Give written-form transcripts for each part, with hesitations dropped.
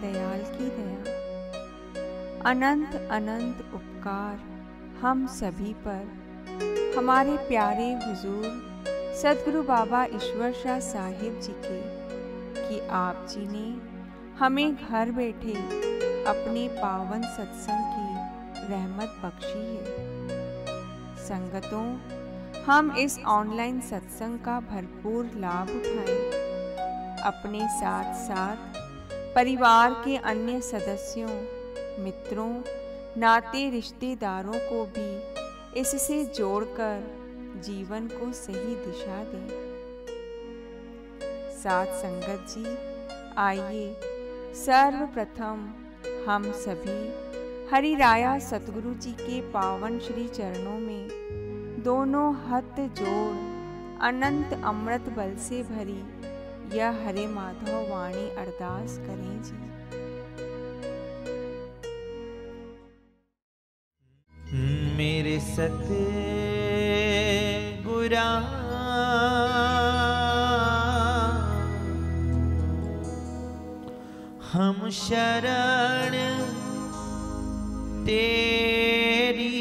दयाल की दया। अनंत अनंत उपकार हम सभी पर हमारे प्यारे हुजूर सद्गुरु बाबा ईश्वर शाह साहिब जी के, कि आप जी ने हमें घर बैठे अपने पावन सत्संग की रहमत बख्शी है। संगतों, हम इस ऑनलाइन सत्संग का भरपूर लाभ उठाएं। अपने साथ साथ परिवार के अन्य सदस्यों, मित्रों, नाते रिश्तेदारों को भी इससे जोड़कर जीवन को सही दिशा दें। साथ संगत जी, आइए सर्वप्रथम हम सभी हरि राया सतगुरु जी के पावन श्री चरणों में दोनों हाथ जोड़ अनंत अमृत बल से भरी यह हरे माधव वाणी अरदास करें जी। मेरे सतगुरा हम शरण तेरी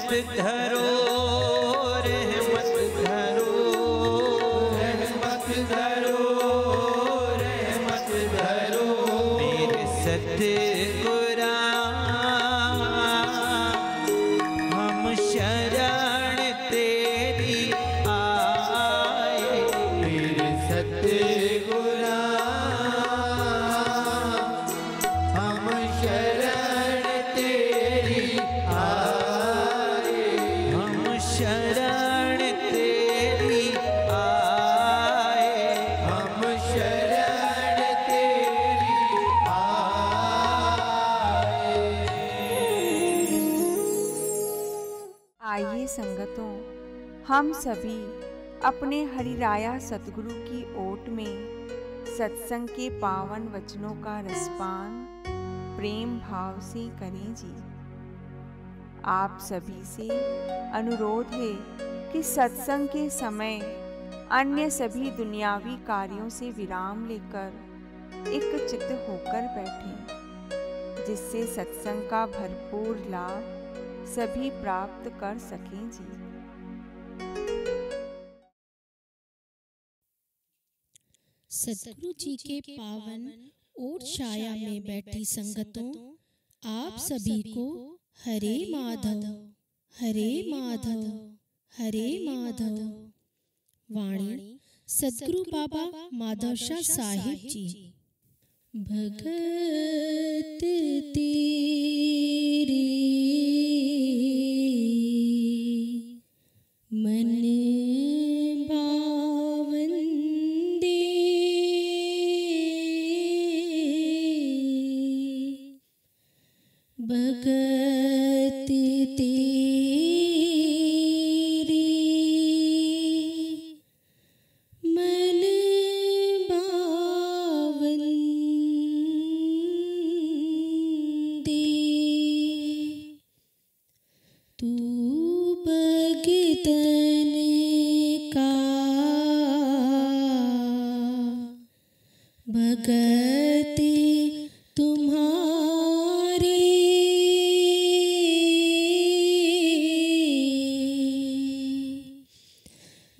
रहमत धरो, रहमत धरो, रहमत धरो, रहमत धरो। मेरे सतगुरा हम शरण तेरी आए। मेरे सतगुरा हम शरण तेरी आए। हम शरण तेरी आए। हम शरण तेरी आए। आइए संगतों, हम सभी अपने हरिराया सतगुरु की ओट में सत्संग के पावन वचनों का रसपान प्रेम भाव से करें जी। आप सभी से अनुरोध है कि सत्संग के समय अन्य सभी दुनियावी कार्यों से विराम लेकर एक चित्त होकर बैठें, जिससे सत्संग का भरपूर लाभ सभी प्राप्त कर सकें जी। सतगुरु जी के पावन ओट छाया में बैठी संगतों, आप सभी को हरे माधव, हरे माधव, हरे माधव। वाणी सतगुरु बाबा माधव शाह साहिब जी। भगत तेरे मन भावन दे, भगत तेरे मन भावन दे। तू भगतन का भगत तुम्हारे,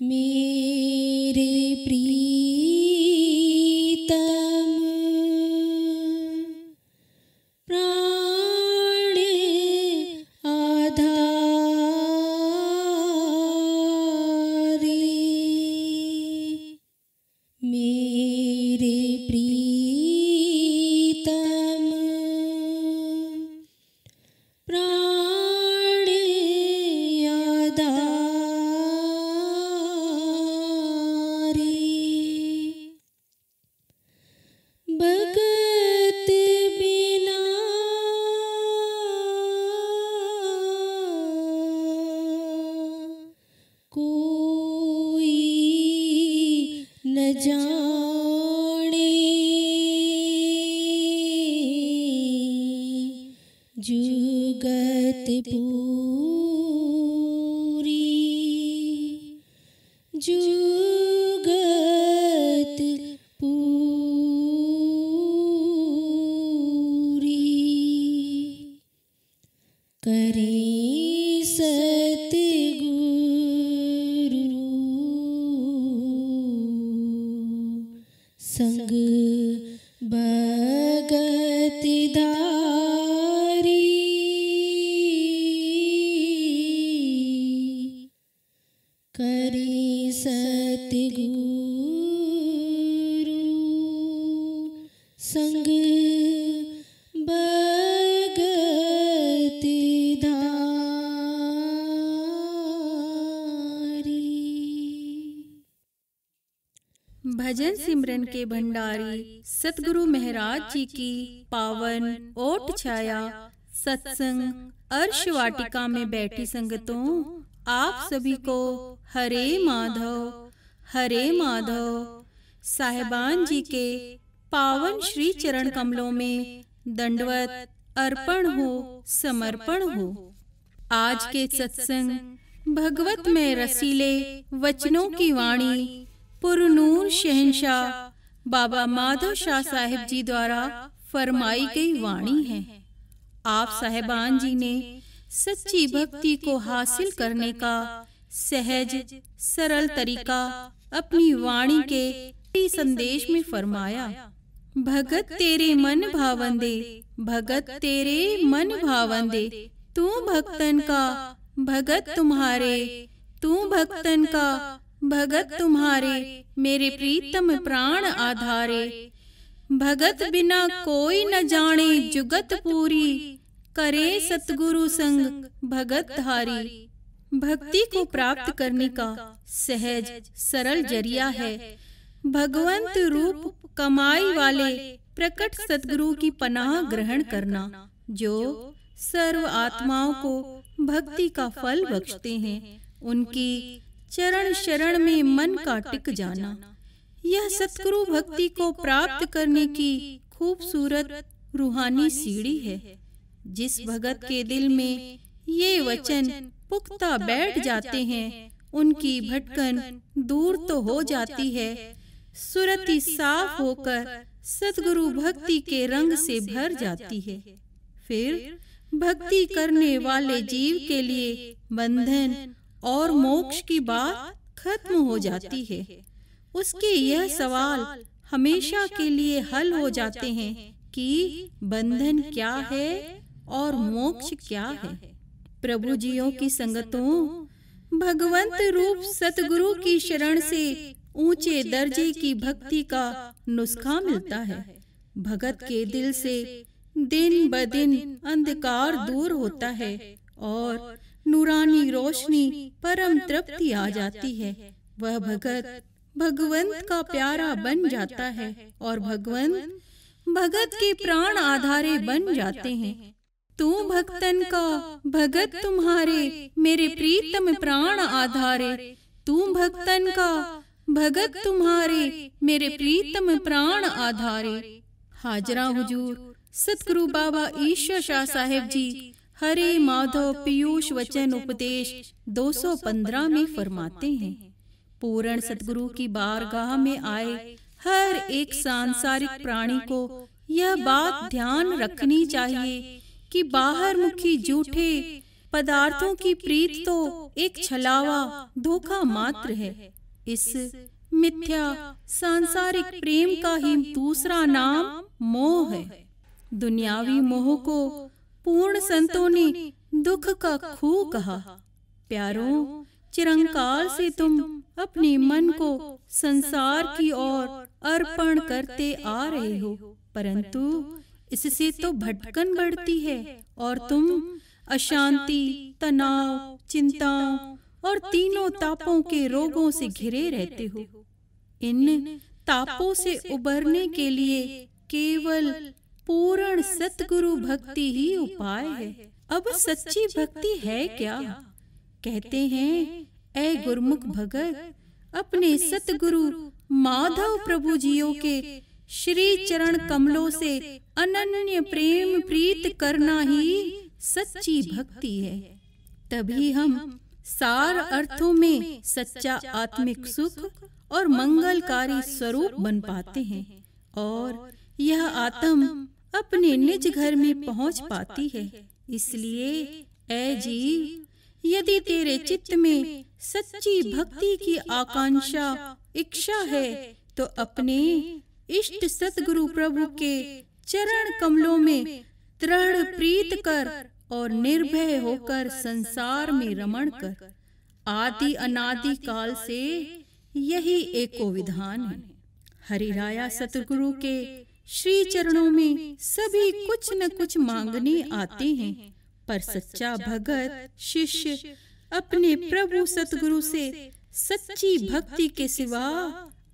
मेरे प्रीतम प्राण आधारे, मेरे प्रीतम प्राण आधारे। भगत बिना कोई न जाने, जुगत पूरी, जुगत पूरी। करें सतगुरु संग भगत धारी, करें सतगुरु संग भगत धारी। भजन सिमरन के भंडारी सतगुरु महाराज जी की पावन ओट छाया सत्संग अर्श वाटिका में बैठी संगतों, आप सभी को हरे माधव, हरे माधव। साहिबान जी के पावन श्री चरण कमलों में दंडवत अर्पण हो, समर्पण हो। आज के सत्संग भगवत में रसीले वचनों की वाणी पुरनूर शहंशाह बाबा माधव शाह साहिब जी द्वारा फरमाई गई वाणी है। आप साहिबान जी ने सच्ची भक्ति को हासिल करने का सहज सरल तरीका अपनी वाणी के संदेश में फरमाया। भगत तेरे मन भावंदे, भगत तेरे मन भावंदे, तू भक्तन का भगत तुम्हारे, तू भक्तन का भगत तुम्हारे, मेरे प्रीतम प्राण आधारे। भगत बिना कोई न जाने जुगत पूरी, करे सतगुरु संग भगत धारी। भक्ति को प्राप्त करने का सहज सरल जरिया है भगवंत रूप कमाई वाले प्रकट सतगुरु की पनाह ग्रहण करना, जो सर्व आत्माओं को भक्ति का फल बख्शते हैं। उनकी चरण शरण में मन का टिक जाना, यह सतगुरु भक्ति को प्राप्त करने की खूबसूरत रूहानी सीढ़ी है। जिस भगत के दिल में ये वचन पुख्ता बैठ जाते हैं, उनकी भटकन दूर तो हो जाती है, सुरति साफ होकर सतगुरु भक्ति के रंग से भर जाती है। फिर भक्ति करने वाले जीव के लिए बंधन और मोक्ष की बात खत्म हो जाती है। उसके यह सवाल हमेशा के लिए हल हो जाते हैं कि बंधन क्या है और मोक्ष क्या है। प्रभु जियों की संगतों, भगवंत रूप सतगुरु की शरण से ऊंचे दर्जे की भक्ति का नुस्खा मिलता है। भगत के दिल से दिन ब दिन अंधकार दूर होता है और नूरानी रोशनी परम तृप्ति आ जाती है। वह भगत भगवंत का प्यारा बन जाता है और भगवंत भगत के प्राण आधारे बन जाते हैं। तू भक्तन का भगत तुम्हारे, मेरे प्रीतम प्राण आधारे। तू भक्तन का भगत तुम्हारे, मेरे प्रीतम प्राण आधारे। हाजरा हुजूर सतगुरु बाबा ईश्वर शाह साहेब जी हरे माधव पीयूष वचन उपदेश 215 में फरमाते हैं, पूर्ण सतगुरु की बारगाह में आए हर एक सांसारिक प्राणी को यह बात ध्यान रखनी चाहिए कि बाहर मुखी झूठे पदार्थों की प्रीत तो एक छलावा धोखा मात्र है। इस मिथ्या सांसारिक प्रेम का ही दूसरा नाम मोह है। दुनियावी मोह को पूर्ण संतों ने दुख का खूह कहा। प्यारों, चिरंकाल से तुम अपने मन को संसार की ओर अर्पण करते आ रहे हो, परंतु इससे तो भटकन बढ़ती है और तुम अशांति, तनाव, चिंताओं और तीनों तापों के रोगों से घिरे रहते हो। इन तापों से उबरने के लिए केवल पूर्ण सतगुरु भक्ति ही उपाय है। अब सच्ची भक्ति है क्या? कहते हैं, ऐ गुरमुख भगत, अपने सतगुरु माधव प्रभु जियों के श्री चरण कमलों से अनन्य प्रेम प्रीत करना ही सच्ची भक्ति है। तभी हम सार अर्थों में सच्चा आत्मिक सुख और मंगलकारी स्वरूप बन पाते हैं और यह आत्म अपने निज घर में पहुंच पाती है। इसलिए ऐ जीव, यदि तेरे चित्त में सच्ची भक्ति की आकांक्षा इच्छा है तो अपने इष्ट सतगुरु प्रभु के चरण कमलों में दृढ़ प्रीत कर और निर्भय होकर संसार में रमण कर। आदि अनादि काल से यही एको विधान है। हरिराया सतगुरु के श्री चरणों में सभी कुछ न कुछ मांगने आते हैं, पर सच्चा भगत शिष्य अपने प्रभु सतगुरु से सच्ची भक्ति के सिवा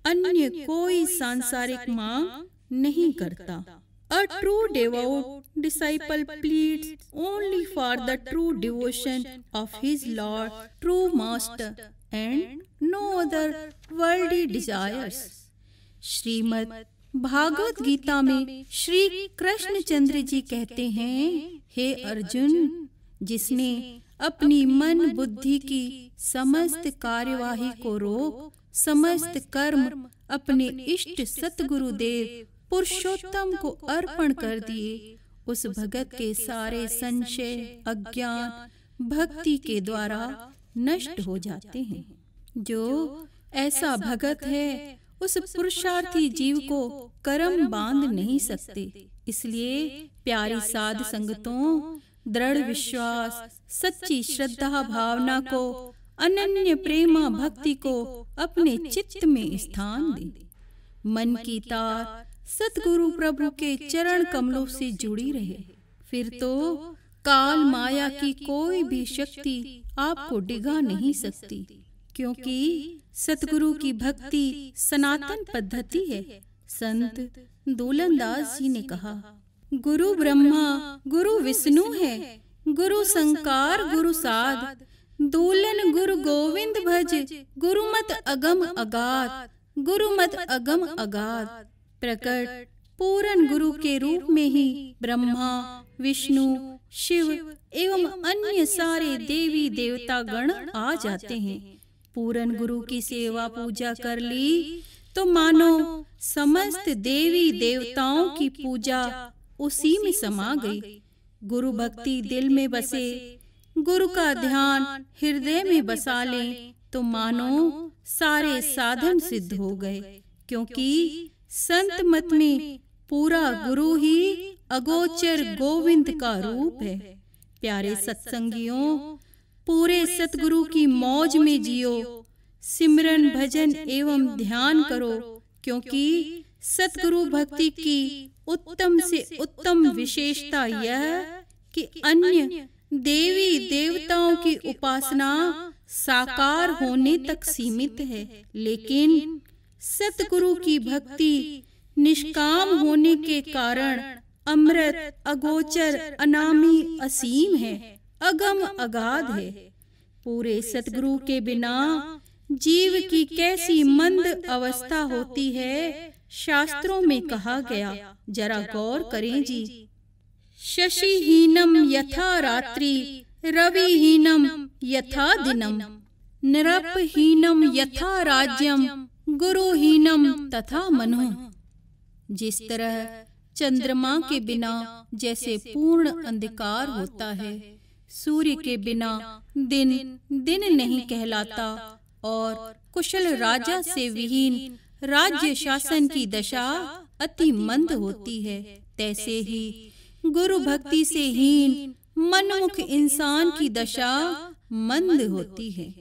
अन्य कोई सांसारिक मांग नहीं करता। A true devout disciple pleads only for the true devotion of his Lord, true Master, and no other worldly desires. Shrimad Bhagavat Gita में श्री कृष्ण चंद्र जी कहते हैं, हे अर्जुन, जिसने अपनी मन बुद्धि की समस्त कार्यवाही को रोक समस्त कर्म अपने इष्ट सतगुरुदेव पुरुषोत्तम को अर्पण कर दिए, उस भगत के सारे संशय, अज्ञान भक्ति के द्वारा नष्ट हो जाते हैं। जो ऐसा भगत है उस पुरुषार्थी जीव को कर्म बांध नहीं सकते। इसलिए प्यारी साध संगतों, दृढ़ विश्वास, सच्ची श्रद्धा भावना को, अनन्य प्रेमा भक्ति को अपने चित्त में स्थान दें। मन की तार सतगुरु प्रभु के चरण कमलों से जुड़ी रहे, फिर तो काल माया की कोई भी शक्ति आपको डिगा नहीं सकती, क्योंकि सतगुरु की भक्ति सनातन पद्धति है। संत दोलनदास जी ने कहा, गुरु ब्रह्मा गुरु विष्णु है, गुरु संकार गुरु साध, दोलन गुरु गोविंद भज, गुरुमत अगम अगाध, गुरुमत अगम अगाध। प्रकट पूर्ण गुरु के रूप में ही ब्रह्मा, विष्णु, शिव एवं अन्य सारे देवी देवता गण आ जाते हैं। पूर्ण गुरु की सेवा पूजा कर ली तो मानो समस्त देवी देवताओं की पूजा उसी में समा गई। गुरु भक्ति दिल में बसे, गुरु का ध्यान हृदय में बसा लें तो मानो सारे साधन सिद्ध हो गए, क्योंकि संत मत में पूरा गुरु ही अगोचर गोविंद का रूप है। प्यारे सत्संगियों, पूरे सतगुरु की मौज में जियो, सिमरन भजन एवं ध्यान करो, क्योंकि सतगुरु भक्ति की उत्तम से उत्तम विशेषता यह कि अन्य देवी देवताओं की उपासना साकार होने तक सीमित है, लेकिन सतगुरु की भक्ति निष्काम होने के कारण अमृत, अगोचर, अनामी, असीम है, अगम अगाध है। पूरे सतगुरु के बिना जीव की कैसी मंद अवस्था होती है, शास्त्रों में कहा गया, जरा गौर करें जी। शशिहीनम यथा रात्रि, रविहीनम यथा दिनम, निरपहीनम यथा राज्यम, गुरुहीनम तथा मनो। जिस तरह चंद्रमा के बिना जैसे पूर्ण अंधकार होता है, सूर्य के बिना दिन दिन नहीं कहलाता, और कुशल राजा से विहीन राज्य शासन की दशा अति मंद होती है, तैसे ही गुरु भक्ति से हीन मनमुख इंसान की दशा मंद होती है।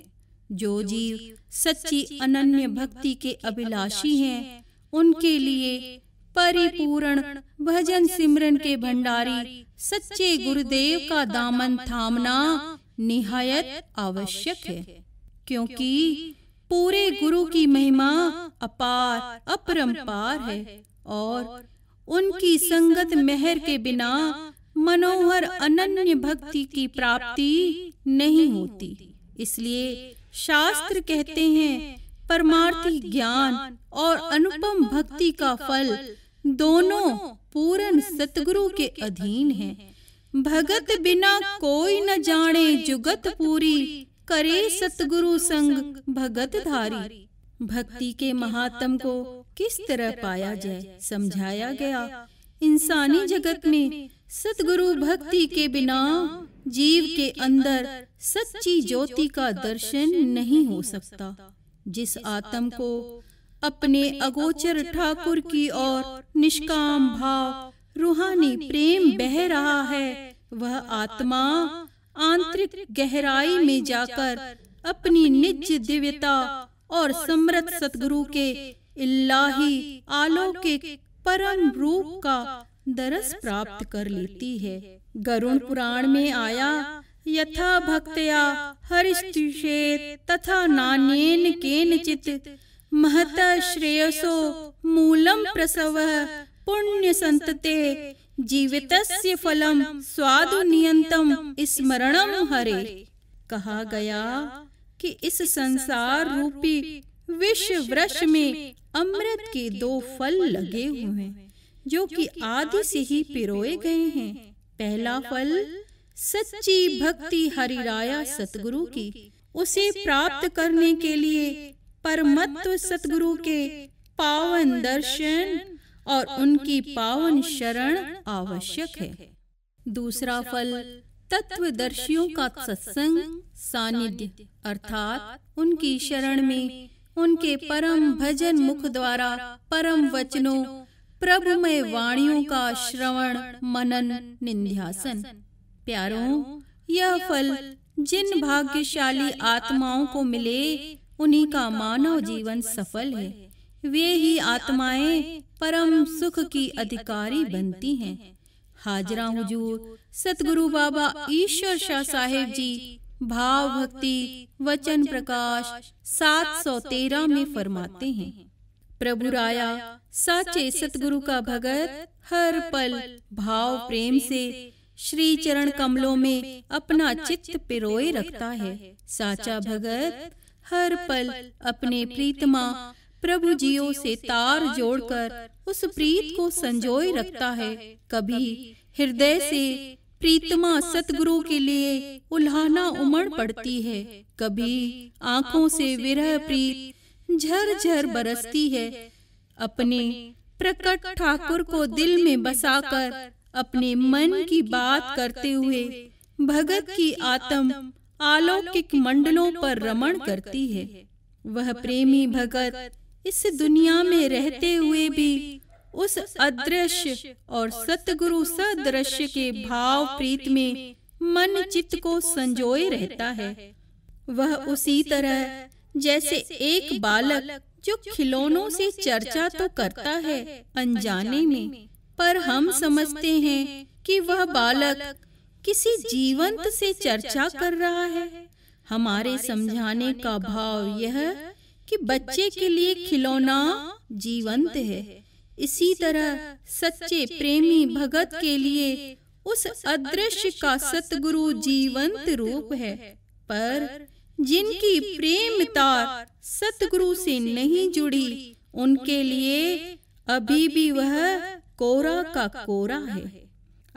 जो जीव सच्ची अनन्य भक्ति के अभिलाषी हैं, उनके लिए परिपूर्ण भजन सिमरन के भंडारी सच्चे गुरुदेव का दामन थामना निहायत आवश्यक है, क्योंकि पूरे गुरु की महिमा अपार अपरंपार है, और उनकी संगत मेहर के बिना मनोहर अनन्य भक्ति की प्राप्ति नहीं होती। इसलिए शास्त्र कहते हैं, परमार्थी ज्ञान और अनुपम भक्ति का फल दोनों पूर्ण सतगुरु के अधीन है। भगत बिना कोई न जाने जुगत पूरी, करे सतगुरु संग भगत धारी। भक्ति के महात्म को किस तरह पाया जाए, समझाया गया। इंसानी जगत में सतगुरु भक्ति के बिना जीव के अंदर सच्ची ज्योति का दर्शन नहीं हो सकता। जिस आत्म को अपने अगोचर ठाकुर की ओर निष्काम भाव रूहानी प्रेम बह रहा है, वह आत्मा आंतरिक गहराई में जाकर अपनी निज दिव्यता और समृद्ध सतगुरु के इल्लाही अलौकिक परम रूप का दरस प्राप्त कर लेती है। गरुड़ पुराण में आया, यथा भक्तया हरिस्तुषेत तथा नान्येन केनचित् महतः श्रेयसो मूलम प्रसवः पुण्य संतते जीवितस्य फलम स्वादु नियंतम स्मरणम हरे। कहा गया कि इस संसार रूपी विश्व वृक्ष में अमृत के 2 फल लगे हुए हैं, जो कि आदि से ही पिरोए गए हैं। पहला फल सच्ची भक्ति हरिराया सतगुरु की, उसे प्राप्त करने के लिए परमत्व सतगुरु के पावन दर्शन और उनकी पावन शरण आवश्यक है। दूसरा फल तत्वदर्शियों का सत्संग सानिध्य अर्थात उनकी शरण में उनके परम भजन मुख द्वारा परम वचनों प्रभुमय वाणियों का श्रवण मनन निध्यासन। प्यारों, यह फल जिन भाग्यशाली आत्माओं को मिले उन्हीं का मानव जीवन सफल है। वे ही आत्माएं परम सुख की अधिकारी बनती हैं। हाजरा हुजूर सतगुरु बाबा ईश्वर शाह साहेब जी भाव भक्ति वचन प्रकाश 713 में फरमाते हैं, प्रभु राया साचे सतगुरु का भगत हर पल भाव प्रेम से श्री चरण कमलों में अपना चित्त पिरोए रखता है। साचा भगत हर पल अपने प्रीतमा प्रभु जियों से तार जोड़कर उस प्रीत को संजोए रखता है। कभी हृदय से प्रीतमा सतगुरु के लिए उल्हाना उमड़ पड़ती है, कभी आंखों से विरह प्रीत झरझर बरसती है। अपने प्रकट ठाकुर को दिल में बसाकर अपने मन की बात करते हुए भगत की आत्म अलौकिक मंडलों पर रमण करती है। वह प्रेमी भगत इस दुनिया में रहते हुए भी उस अदृश्य और सतगुरु सदृश्य के भाव प्रीत में मन चित्त को संजोए रहता है। वह उसी तरह जैसे एक बालक जो खिलौनों से चर्चा तो करता है अनजाने में, पर हम समझते हैं कि वह बालक किसी जीवंत से चर्चा कर रहा है। हमारे समझाने का भाव यह कि बच्चे के लिए खिलौना जीवंत है, इसी तरह सच्चे प्रेमी भगत के लिए उस अदृश्य का सतगुरु जीवंत रूप है। पर जिनकी प्रेम तार सतगुरु से नहीं जुड़ी, उनके लिए अभी भी वह कोरा का कोरा है।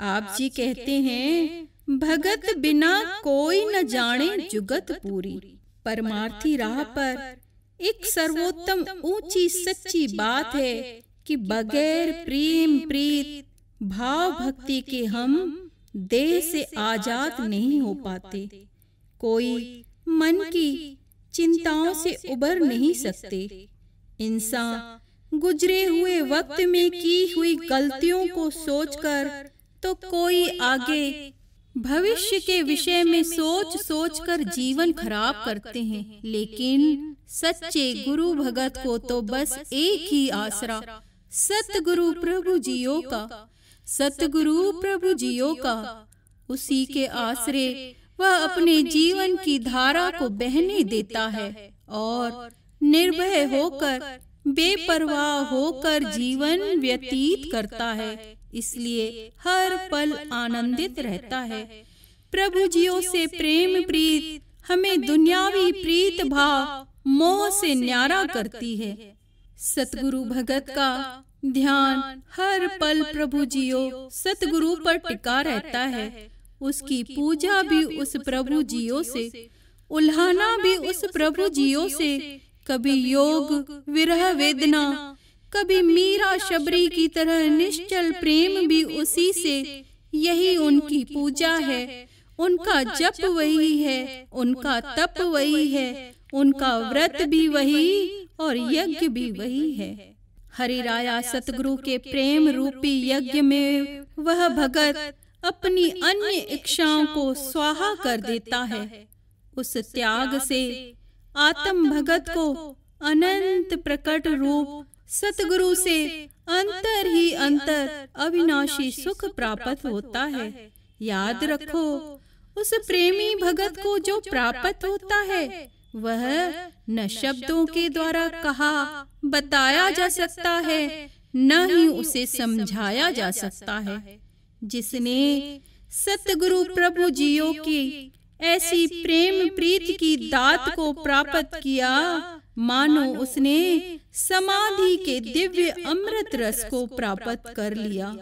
आप जी कहते हैं, भगत बिना कोई न जाने जुगत पूरी। परमार्थी राह पर एक सर्वोत्तम ऊंची सच्ची बात है कि बगैर प्रेम प्रीत भाव भक्ति के हम देह से आजाद नहीं हो पाते। कोई मन की चिंताओं से उबर नहीं सकते। इंसान गुजरे हुए वक्त में की हुई गलतियों को सोचकर तो कोई आगे भविष्य के विषय में सोच सोच कर जीवन खराब करते हैं, लेकिन सच्चे गुरु भगत को तो बस एक ही आसरा सतगुरु प्रभु जियो का, सतगुरु प्रभु जियो का। उसी के आसरे वह अपने जीवन की धारा को बहने देता है और निर्भय होकर बेपरवाह होकर जीवन व्यतीत करता है। इसलिए हर पल आनंदित रहता है। प्रभु जियों से प्रेम प्रीत हमें दुनियावी प्रीत भाव मोह से न्यारा करती है। सतगुरु भगत का ध्यान हर पल प्रभु जियो सतगुरु पर टिका रहता है। उसकी पूजा भी उस प्रभु जियो से, उल्हाना भी उस प्रभु जियो से। कभी योग विरह वेदना, कभी मीरा शबरी की तरह निश्चल प्रेम भी उसी से। यही उनकी पूजा है, उनका जप वही है, उनका तप वही है, उनका व्रत भी वही और यज्ञ भी वही है। हरिराया सतगुरु के प्रेम रूपी यज्ञ में वह भगत अपनी अन्य इच्छाओं को स्वाहा कर देता है। उस त्याग से आत्म भगत को अनंत प्रकट रूप सतगुरु से अंतर ही अंतर अविनाशी सुख प्राप्त होता है। याद रखो, उस प्रेमी भगत को जो प्राप्त होता है वह न शब्दों के द्वारा कहा बताया जा सकता है, न ही उसे समझाया जा सकता है। जिसने सतगुरु प्रभु जियो की ऐसी प्रेम प्रीत की दात को प्राप्त किया, मानो उसने समाधि के दिव्य अमृत रस को प्राप्त कर लिया।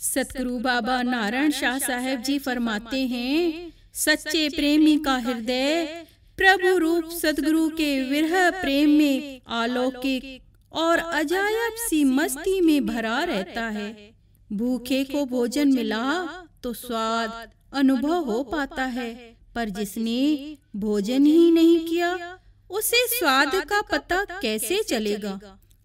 सतगुरु बाबा नारायण शाह साहेब जी फरमाते हैं, सच्चे प्रेमी का हृदय प्रभु रूप सतगुरु के विरह प्रेम में अलौकिक और अजायब सी मस्ती में भरा रहता है। भूखे को भोजन मिला तो स्वाद अनुभव हो पाता है, पर जिसने भोजन ही नहीं किया उसे स्वाद का पता कैसे चलेगा।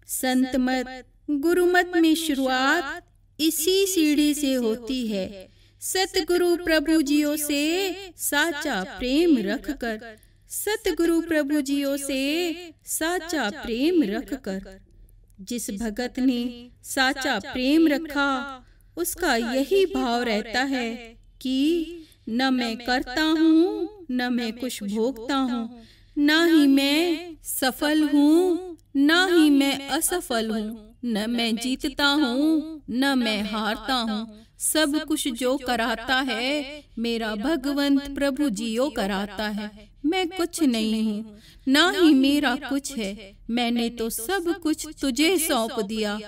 संत मत गुरुमत में शुरुआत इसी सीढ़ी से होती है। सतगुरु प्रभु जियों से साचा प्रेम रखकर, सतगुरु प्रभु जियों से साचा प्रेम रखकर। जिस भगत ने साचा प्रेम रखा उसका यही भाव रहता है कि न मैं करता हूँ न मैं कुछ भोगता हूँ, न ही मैं सफल हूँ न ही मैं असफल हूँ, न मैं जीतता हूँ न मैं हारता हूँ। सब कुछ जो कराता है मेरा भगवंत प्रभु जियो कराता है। मैं कुछ नहीं हूँ ना ही मेरा कुछ है, मैंने तो सब कुछ तुझे सौंप दिया।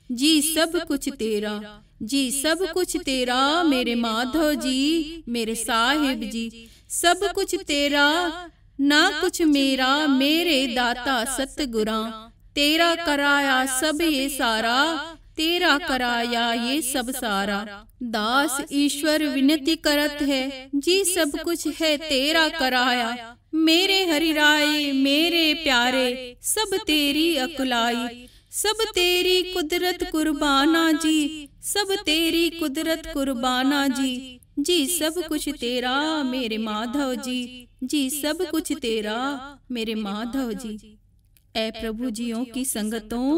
जी सब कुछ तेरा, जी सब कुछ तेरा मेरे माधव जी, मेरे साहिब जी। सब कुछ तेरा ना कुछ मेरा, मेरे दाता सतगुरा। तेरा कराया सब ये सारा, तेरा कराया ये सब सारा। दास ईश्वर विनती करत है, जी सब कुछ है तेरा कराया। मेरे हरिराय मेरे प्यारे, सब तेरी अकुलाई। सब तेरी कुदरत कुर्बाना जी, सब तेरी कुदरत कुर्बाना जी। जी सब कुछ तेरा मेरे माधव जी, जी सब कुछ तेरा मेरे माधव जी। ऐ प्रभु जियों की संगतों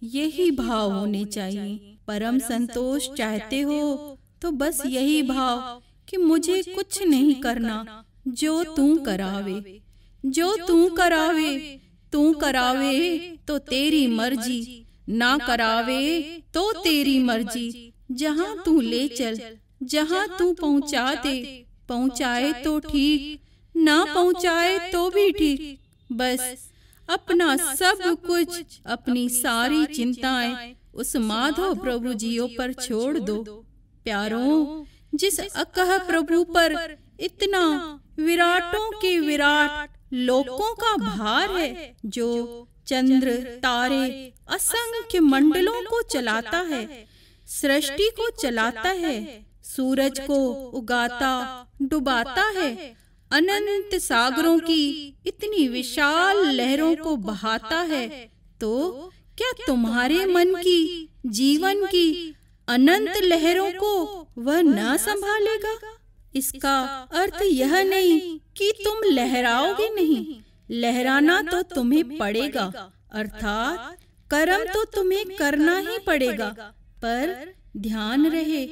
यही भाव होने चाहिए। परम संतोष चाहते हो तो बस यही भाव कि मुझे कुछ नहीं करना, जो तू करावे, जो तू करावे। तू करावे तो तेरी मर्जी, ना करावे तो तेरी मर्जी। जहाँ तू ले चल, जहाँ तू पहुँचा दे, पहुँचाए तो ठीक, ना पहुँचाए तो भी ठीक। बस अपना सब कुछ, अपनी सारी चिंताएं उस माधव प्रभु जियों पर छोड़ दो। प्यारों, जिस अकह प्रभु पर इतना विराटों के विराट लोकों का भार है, जो चंद्र तारे असंख्य मंडलों को चलाता है, सृष्टि को चलाता है, सूरज को उगाता डुबाता है, अनंत सागरों की इतनी विशाल लहरों को बहाता है, तो क्या तुम्हारे मन की, जीवन की अनंत लहरों को वह न संभालेगा? इसका अर्थ यह नहीं कि तुम लहराओगे नहीं, लहराना तो तुम्हें पड़ेगा, अर्थात कर्म तो तुम्हें करना ही पड़ेगा। पर ध्यान रहे,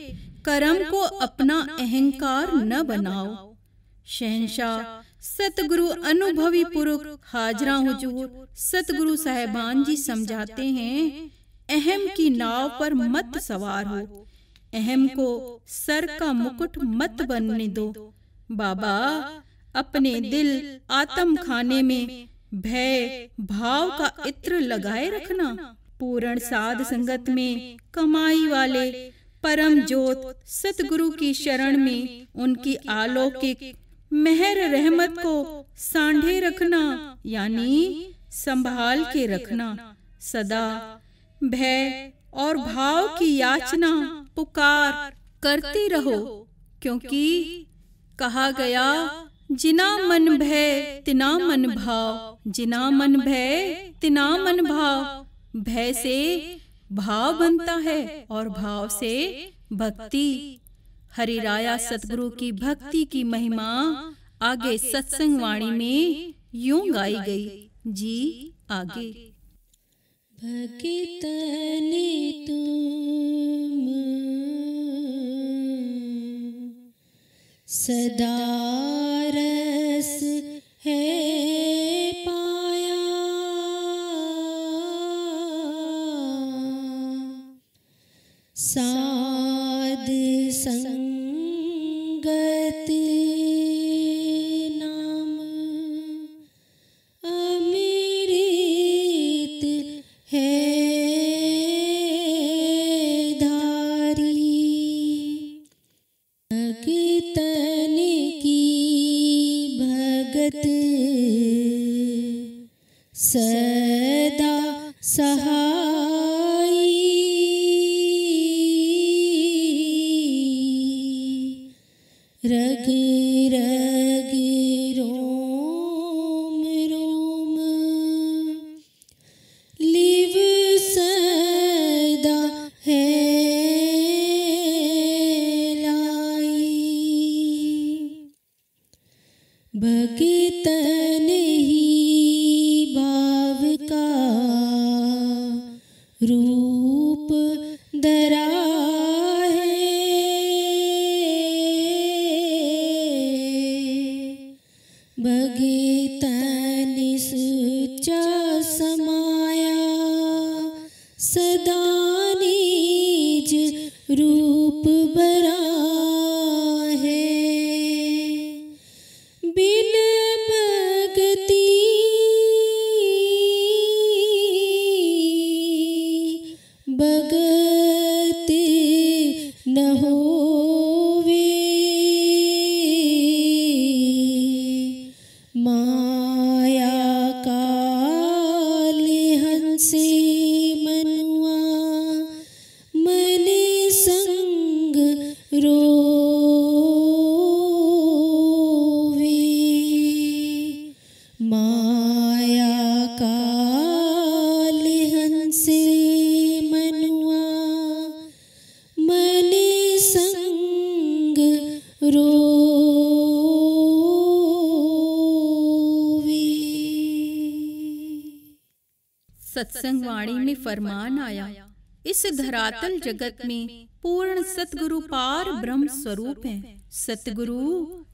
कर्म को अपना अहंकार न बनाओ। शहंशाह सतगुरु अनुभवी पुरुष हाजरा हुजूर सतगुरु साहिबान जी समझाते हैं, अहम की नाव पर मत सवार हो, अहम को सर का मुकुट मत बनने दो। बाबा, अपने दिल आत्म खाने में भय भाव का इत्र लगाए रखना। पूर्ण साध संगत में कमाई वाले परम ज्योत सतगुरु की शरण में उनकी अलौकिक मेहर रहमत को सांढे रखना, यानी संभाल के रखना। सदा भय और भाव की याचना पुकार करते रहो, क्योंकि कहा गया, जिना मन भय तिना मन भाव, जिना मन भय तिना मन भाव। भय से भाव बनता है और भाव से भक्ति। हरिराया सतगुरु की भक्ति की महिमा आगे सत्संग वाणी में यूं गाई गई। जी आगे। भक्तनि तुम सदा रस है पाया, साध संगत नाम अमृत है धारी। भक्तन की भगत सदा सहाई, रग रग रोम रोम लिव सदा है लाई। भगतन ही भाव का रूप धरा है, भगतन सच्चा समाया सदा निज रूप भरा है। बिन भगति भगत न होवे, माया काल हंसे मनुआ मन संग रोवे। माया काल हंसे मनुआ मन संग रोवे। सत्संग वाणी में फरमान आया, इस धरातल जगत में पूर्ण सतगुरु पार ब्रह्म स्वरूप हैं। सतगुरु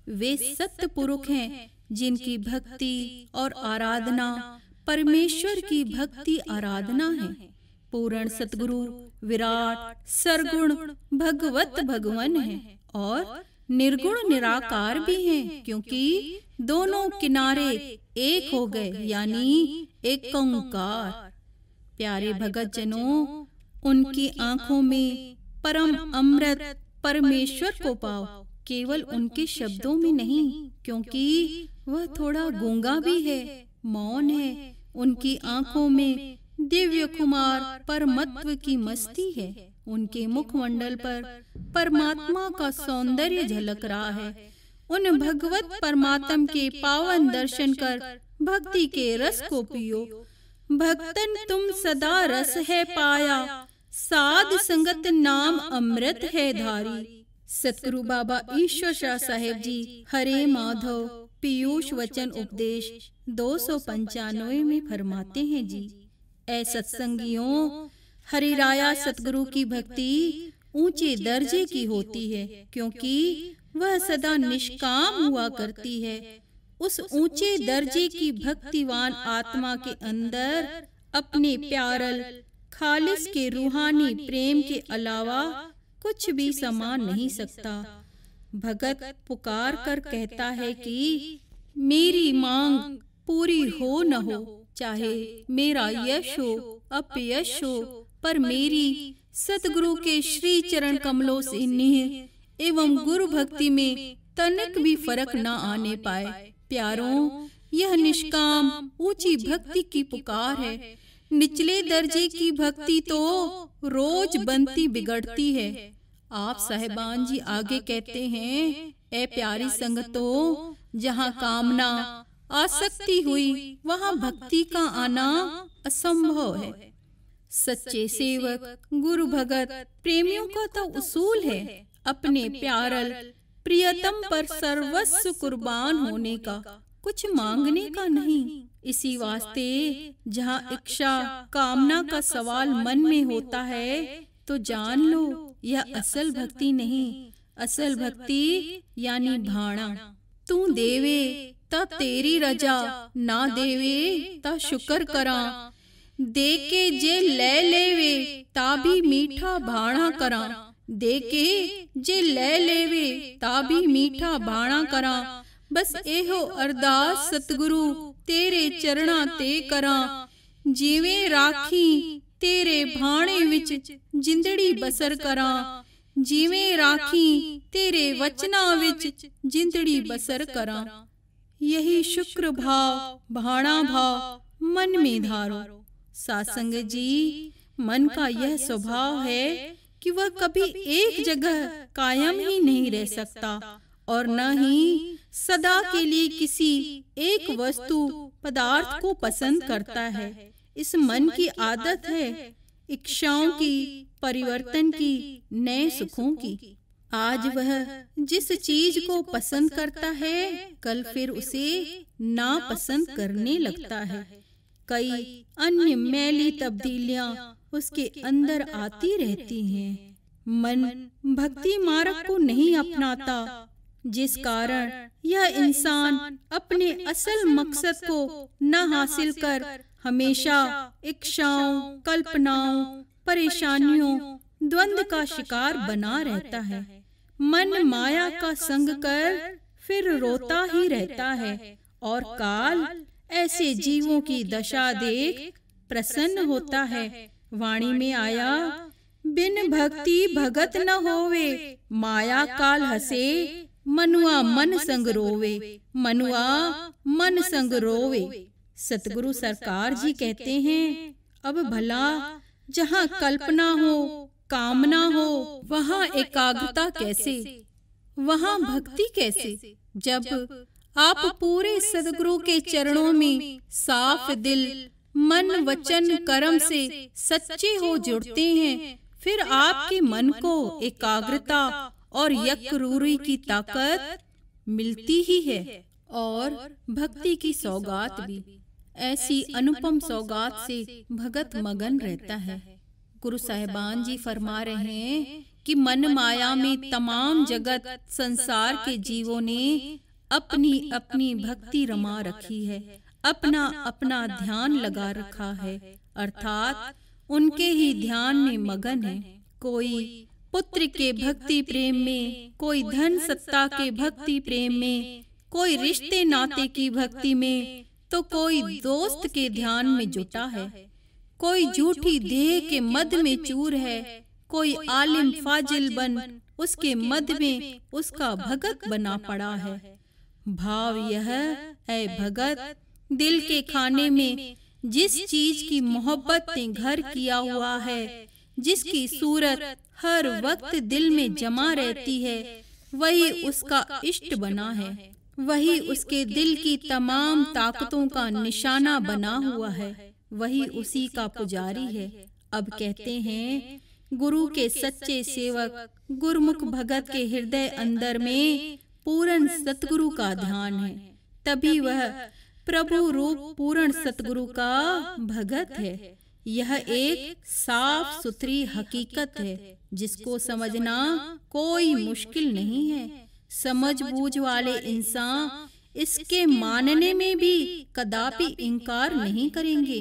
वे सत्य पुरुष हैं जिनकी भक्ति और आराधना परमेश्वर की भक्ति आराधना है। पूर्ण सतगुरु विराट सरगुण भगवत भगवन है और निर्गुण निराकार भी हैं, क्योंकि दोनों किनारे एक हो गए, यानी एक ओंकार। प्यारे भगत जनों, उनकी आंखों में परम अमृत परमेश्वर को पाओ, केवल उनके शब्दों में नहीं, क्योंकि वह थोड़ा गूंगा भी है, मौन है। उनकी आंखों में दिव्य कुमार परमत्व की मस्ती है। उनके मुखमंडल पर परमात्मा का सौंदर्य झलक रहा है। उन भगवत परमात्मा के पावन दर्शन कर भक्ति के रस को पियो। भक्तन तुम सदा रस है पाया, साध संगत नाम अमृत है धारी। सतगुरु बाबा ईश्वर शाह साहेब जी हरे माधव पीयूष वचन उपदेश 295 में फरमाते हैं जी, ऐ सत्संगियों, हरि राया सतगुरु की भक्ति ऊंचे दर्जे की होती है, क्योंकि वह सदा निष्काम हुआ करती है। उस ऊंचे दर्जे की भक्तिवान आत्मा के अंदर अपने प्यारल खालिस के रूहानी प्रेम के अलावा कुछ भी समा नहीं सकता। भगत पुकार कर कहता है कि मेरी मांग पूरी हो न हो, चाहे मेरा यश हो अपयश हो, पर मेरी सतगुरु के श्री चरण कमलों से नेह एवं गुरु भक्ति में तनिक भी फर्क न आने पाए। प्यारों, यह निष्काम ऊंची भक्ति की पुकार है। निचले दर्जे की भक्ति तो रोज बनती बिगड़ती है। आप साहिबान जी आगे कहते हैं, ए प्यारी संगतों, जहाँ कामना आसक्ति हुई वहाँ भक्ति का आना असंभव है। सच्चे सेवक गुरु भगत प्रेमियों का तो उसूल है अपने प्यारल प्रियतम पर सर्वस्व कुर्बान होने का, कुछ मांगने का नहीं। इसी वास्ते जहाँ इच्छा कामना का सवाल मन में होता है तो जान लो यह असल भक्ति नहीं। असल भक्ति यानी भाणा। तू देवे ता तेरी रजा, ना देवे ता शुक्र करा, देके जे ले लेवे ता भी मीठा भाणा करा, देके जे ले लेवे ता भी मीठा भाणा करा। बस एहो अरदास सतगुरु तेरे चरणा ते करा, जीवे राखी तेरे भाणे विच जिंदड़ी बसर करा, जीवे राखी तेरे वचना विच जिंदड़ी बसर करा। यही शुक्र भाव भाणा भाव मन में धारो। सासंग जी, मन का यह स्वभाव है कि वह कभी एक जगह कायम ही नहीं रह सकता और न ही सदा के लिए किसी एक वस्तु पदार्थ को पसंद करता है। इस मन की आदत है इच्छाओं की, परिवर्तन की, नए सुखों की। आज वह जिस चीज को पसंद करता है, कल फिर उसे नापसंद करने लगता है। कई अन्य मैली तब्दीलियां उसके अंदर आती रहती हैं। मन भक्ति मार्ग को नहीं अपनाता, जिस कारण यह इंसान अपने असल मकसद को न हासिल कर हमेशा इच्छाओं, कल्पनाओं, परेशानियों, द्वंद्व का शिकार बना रहता है। मन माया का संग कर फिर रोता ही रहता है और काल ऐसे जीवों की दशा देख प्रसन्न होता है। वाणी में आया, बिन भक्ति भगत न होवे, माया काल हसे, मनुआ मन संग रोवे, मनुआ मन संग रोवे। सतगुरु सरकार जी कहते हैं, अब भला जहाँ कल्पना हो, कामना हो, वहाँ एकाग्रता कैसे, वहाँ भक्ति कैसे? जब आप पूरे सदगुरु के चरणों में साफ दिल, मन, वचन, कर्म से सच्चे हो जुड़ते हैं, फिर आपके मन को एकाग्रता और यक्रूरी की ताकत मिलती ही है और भक्ति की सौगात भी। ऐसी अनुपम सौगात से भगत मगन रहता है। गुरु साहिबान जी फरमा रहे हैं कि मन माया में तमाम जगत संसार के जीवों ने अपनी अपनी भक्ति रमा रखी है, अपना अपना ध्यान लगा रखा है, अर्थात उनके ही ध्यान में मगन है। कोई पुत्र के भक्ति प्रेम में, कोई धन सत्ता के भक्ति प्रेम में, कोई रिश्ते नाते की भक्ति में, तो कोई दोस्त के ध्यान में जुटा है, कोई झूठी देह के मद में चूर है, कोई आलिम फाजिल बन उसके मद में उसका भगत बना पड़ा है। भाव यह है भगत, दिल के खाने में जिस चीज की मोहब्बत ने घर किया हुआ है, जिसकी सूरत हर वक्त दिल में जमा रहती है, वही उसका इष्ट बना है, वही उसके दिल की तमाम ताकतों का निशाना बना हुआ है, वही उसी का पुजारी है। अब कहते हैं, गुरु के सच्चे सेवक गुरुमुख भगत के हृदय अंदर में पूर्ण सतगुरु का ध्यान है, तभी वह प्रभु रूप पूर्ण सतगुरु का भगत है। यह एक साफ सुथरी हकीकत है, जिसको समझना कोई मुश्किल नहीं है। समझ बूझ वाले इंसान इसके मानने में भी कदापि इनकार नहीं करेंगे,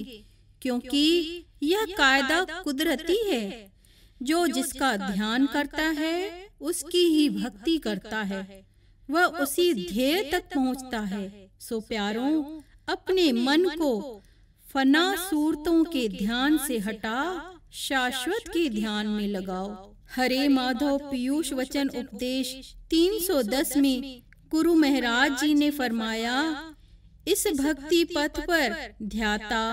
क्योंकि यह कायदा कुदरती है। जो जिसका ध्यान करता है उसकी ही भक्ति करता है, वह उसी ध्येय तक पहुंचता है। सो प्यारों, अपने मन को फना सूरतों के ध्यान से हटा शाश्वत के ध्यान में लगाओ। हरे माधव पीयूष वचन उपदेश 310 में गुरु महाराज जी ने फरमाया, इस भक्ति पथ पर ध्याता,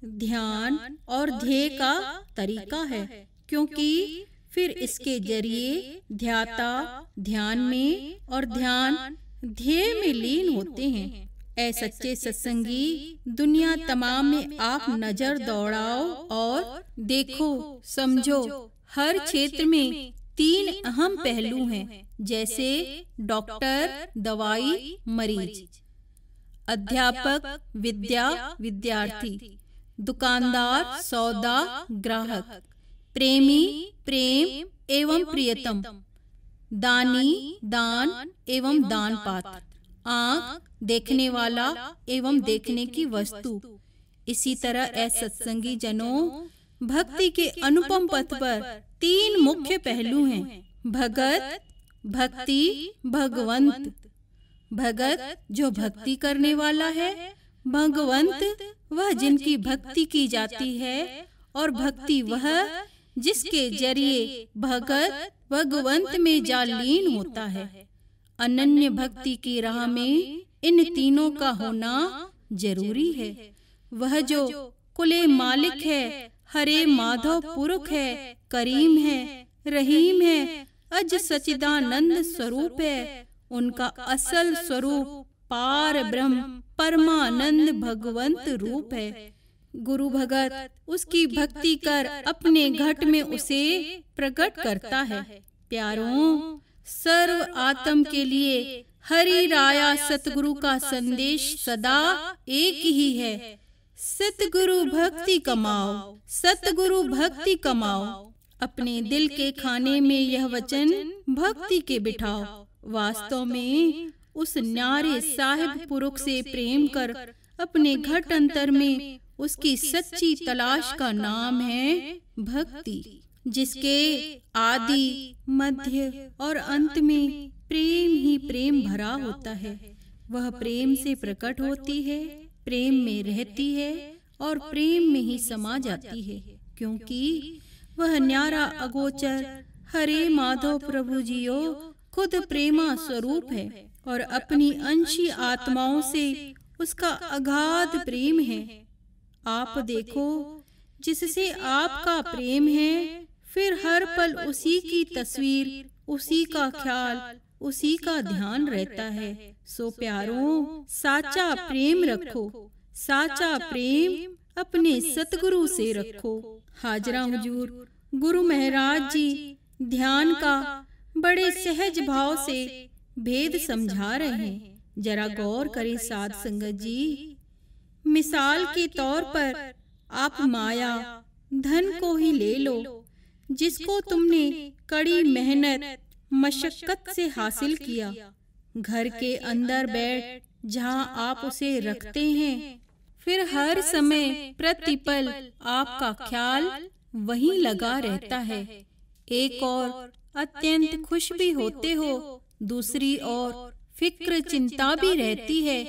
ध्येय और ध्येय का तरीका है, क्योंकि फिर इसके जरिए ध्याता ध्यान में और ध्यान ध्येय में लीन होते हैं। ऐ सच्चे सत्संगी, दुनिया तमाम में आप नजर दौड़ाओ और देखो, समझो, हर क्षेत्र में 3 अहम पहलू हैं, जैसे डॉक्टर, दवाई, मरीज, अध्यापक, विद्या, विद्यार्थी, दुकानदार, सौदा, ग्राहक, प्रेमी, प्रेम एवं प्रियतम, दानी, दान एवं दान पात्र, आँख, देखने वाला एवं देखने की वस्तु। इसी तरह ऐ सत्संगी जनों, भक्ति के अनुपम पथ पर 3 मुख्य पहलू हैं, भगत, भक्ति, भगवंत। भगत जो भक्ति करने वाला है, भगवंत वह जिनकी भक्ति की जाती है, और भक्ति वह जिसके जरिए भगत भगवंत में जा लीन होता है। अनन्य भक्ति की राह में इन तीनों का होना जरूरी है। वह जो कुले मालिक है, हरे माधव पुरुष है, करीम है, रहीम है, अज सचिदानंद स्वरूप है, उनका असल स्वरूप पार ब्रह्म परमानंद भगवंत रूप है। गुरु भगत उसकी भक्ति कर अपने घट में उसे प्रकट करता है। प्यारों, सर्व आत्म के लिए हरि राया सतगुरु का संदेश सदा एक ही है। सतगुरु भक्ति कमाओ, सतगुरु भक्ति कमाओ। अपने दिल के खाने में यह वचन भक्ति के बिठाओ। वास्तव में उस न्यारे साहिब पुरुष से प्रेम कर अपने घट अंतर में उसकी सच्ची तलाश का नाम है भक्ति, जिसके आदि मध्य और अंत में प्रेम ही प्रेम भरा होता है। वह प्रेम से प्रकट होती है, प्रेम में रहती है और प्रेम में ही समा जाती है, क्योंकि वह न्यारा अगोचर हरे माधव प्रभु जियो खुद प्रेमा स्वरूप है और अपनी अंशी आत्माओं से उसका अगाध प्रेम है। आप देखो, जिससे आपका प्रेम है, फिर हर पल उसी की तस्वीर, उसी का ख्याल, उसी का ध्यान रहता है। सो प्यारों, साचा प्रेम रखो, साचा प्रेम अपने सतगुरु से रखो। हाजरा हुजूर गुरु महाराज जी ध्यान का बड़े सहज भाव से भेद समझा रहे हैं। जरा गौर करें साध संगत जी। मिसाल के तौर पर आप माया धन को ही ले लो, जिसको तुमने कड़ी मेहनत मशक्कत से हासिल किया। घर के अंदर बैठ जहां आप उसे रखते हैं, फिर हर समय प्रतिपल आपका ख्याल वहीं लगा रहता है। एक और अत्यंत खुश भी होते हो, दूसरी ओर फिक्र चिंता भी रहती है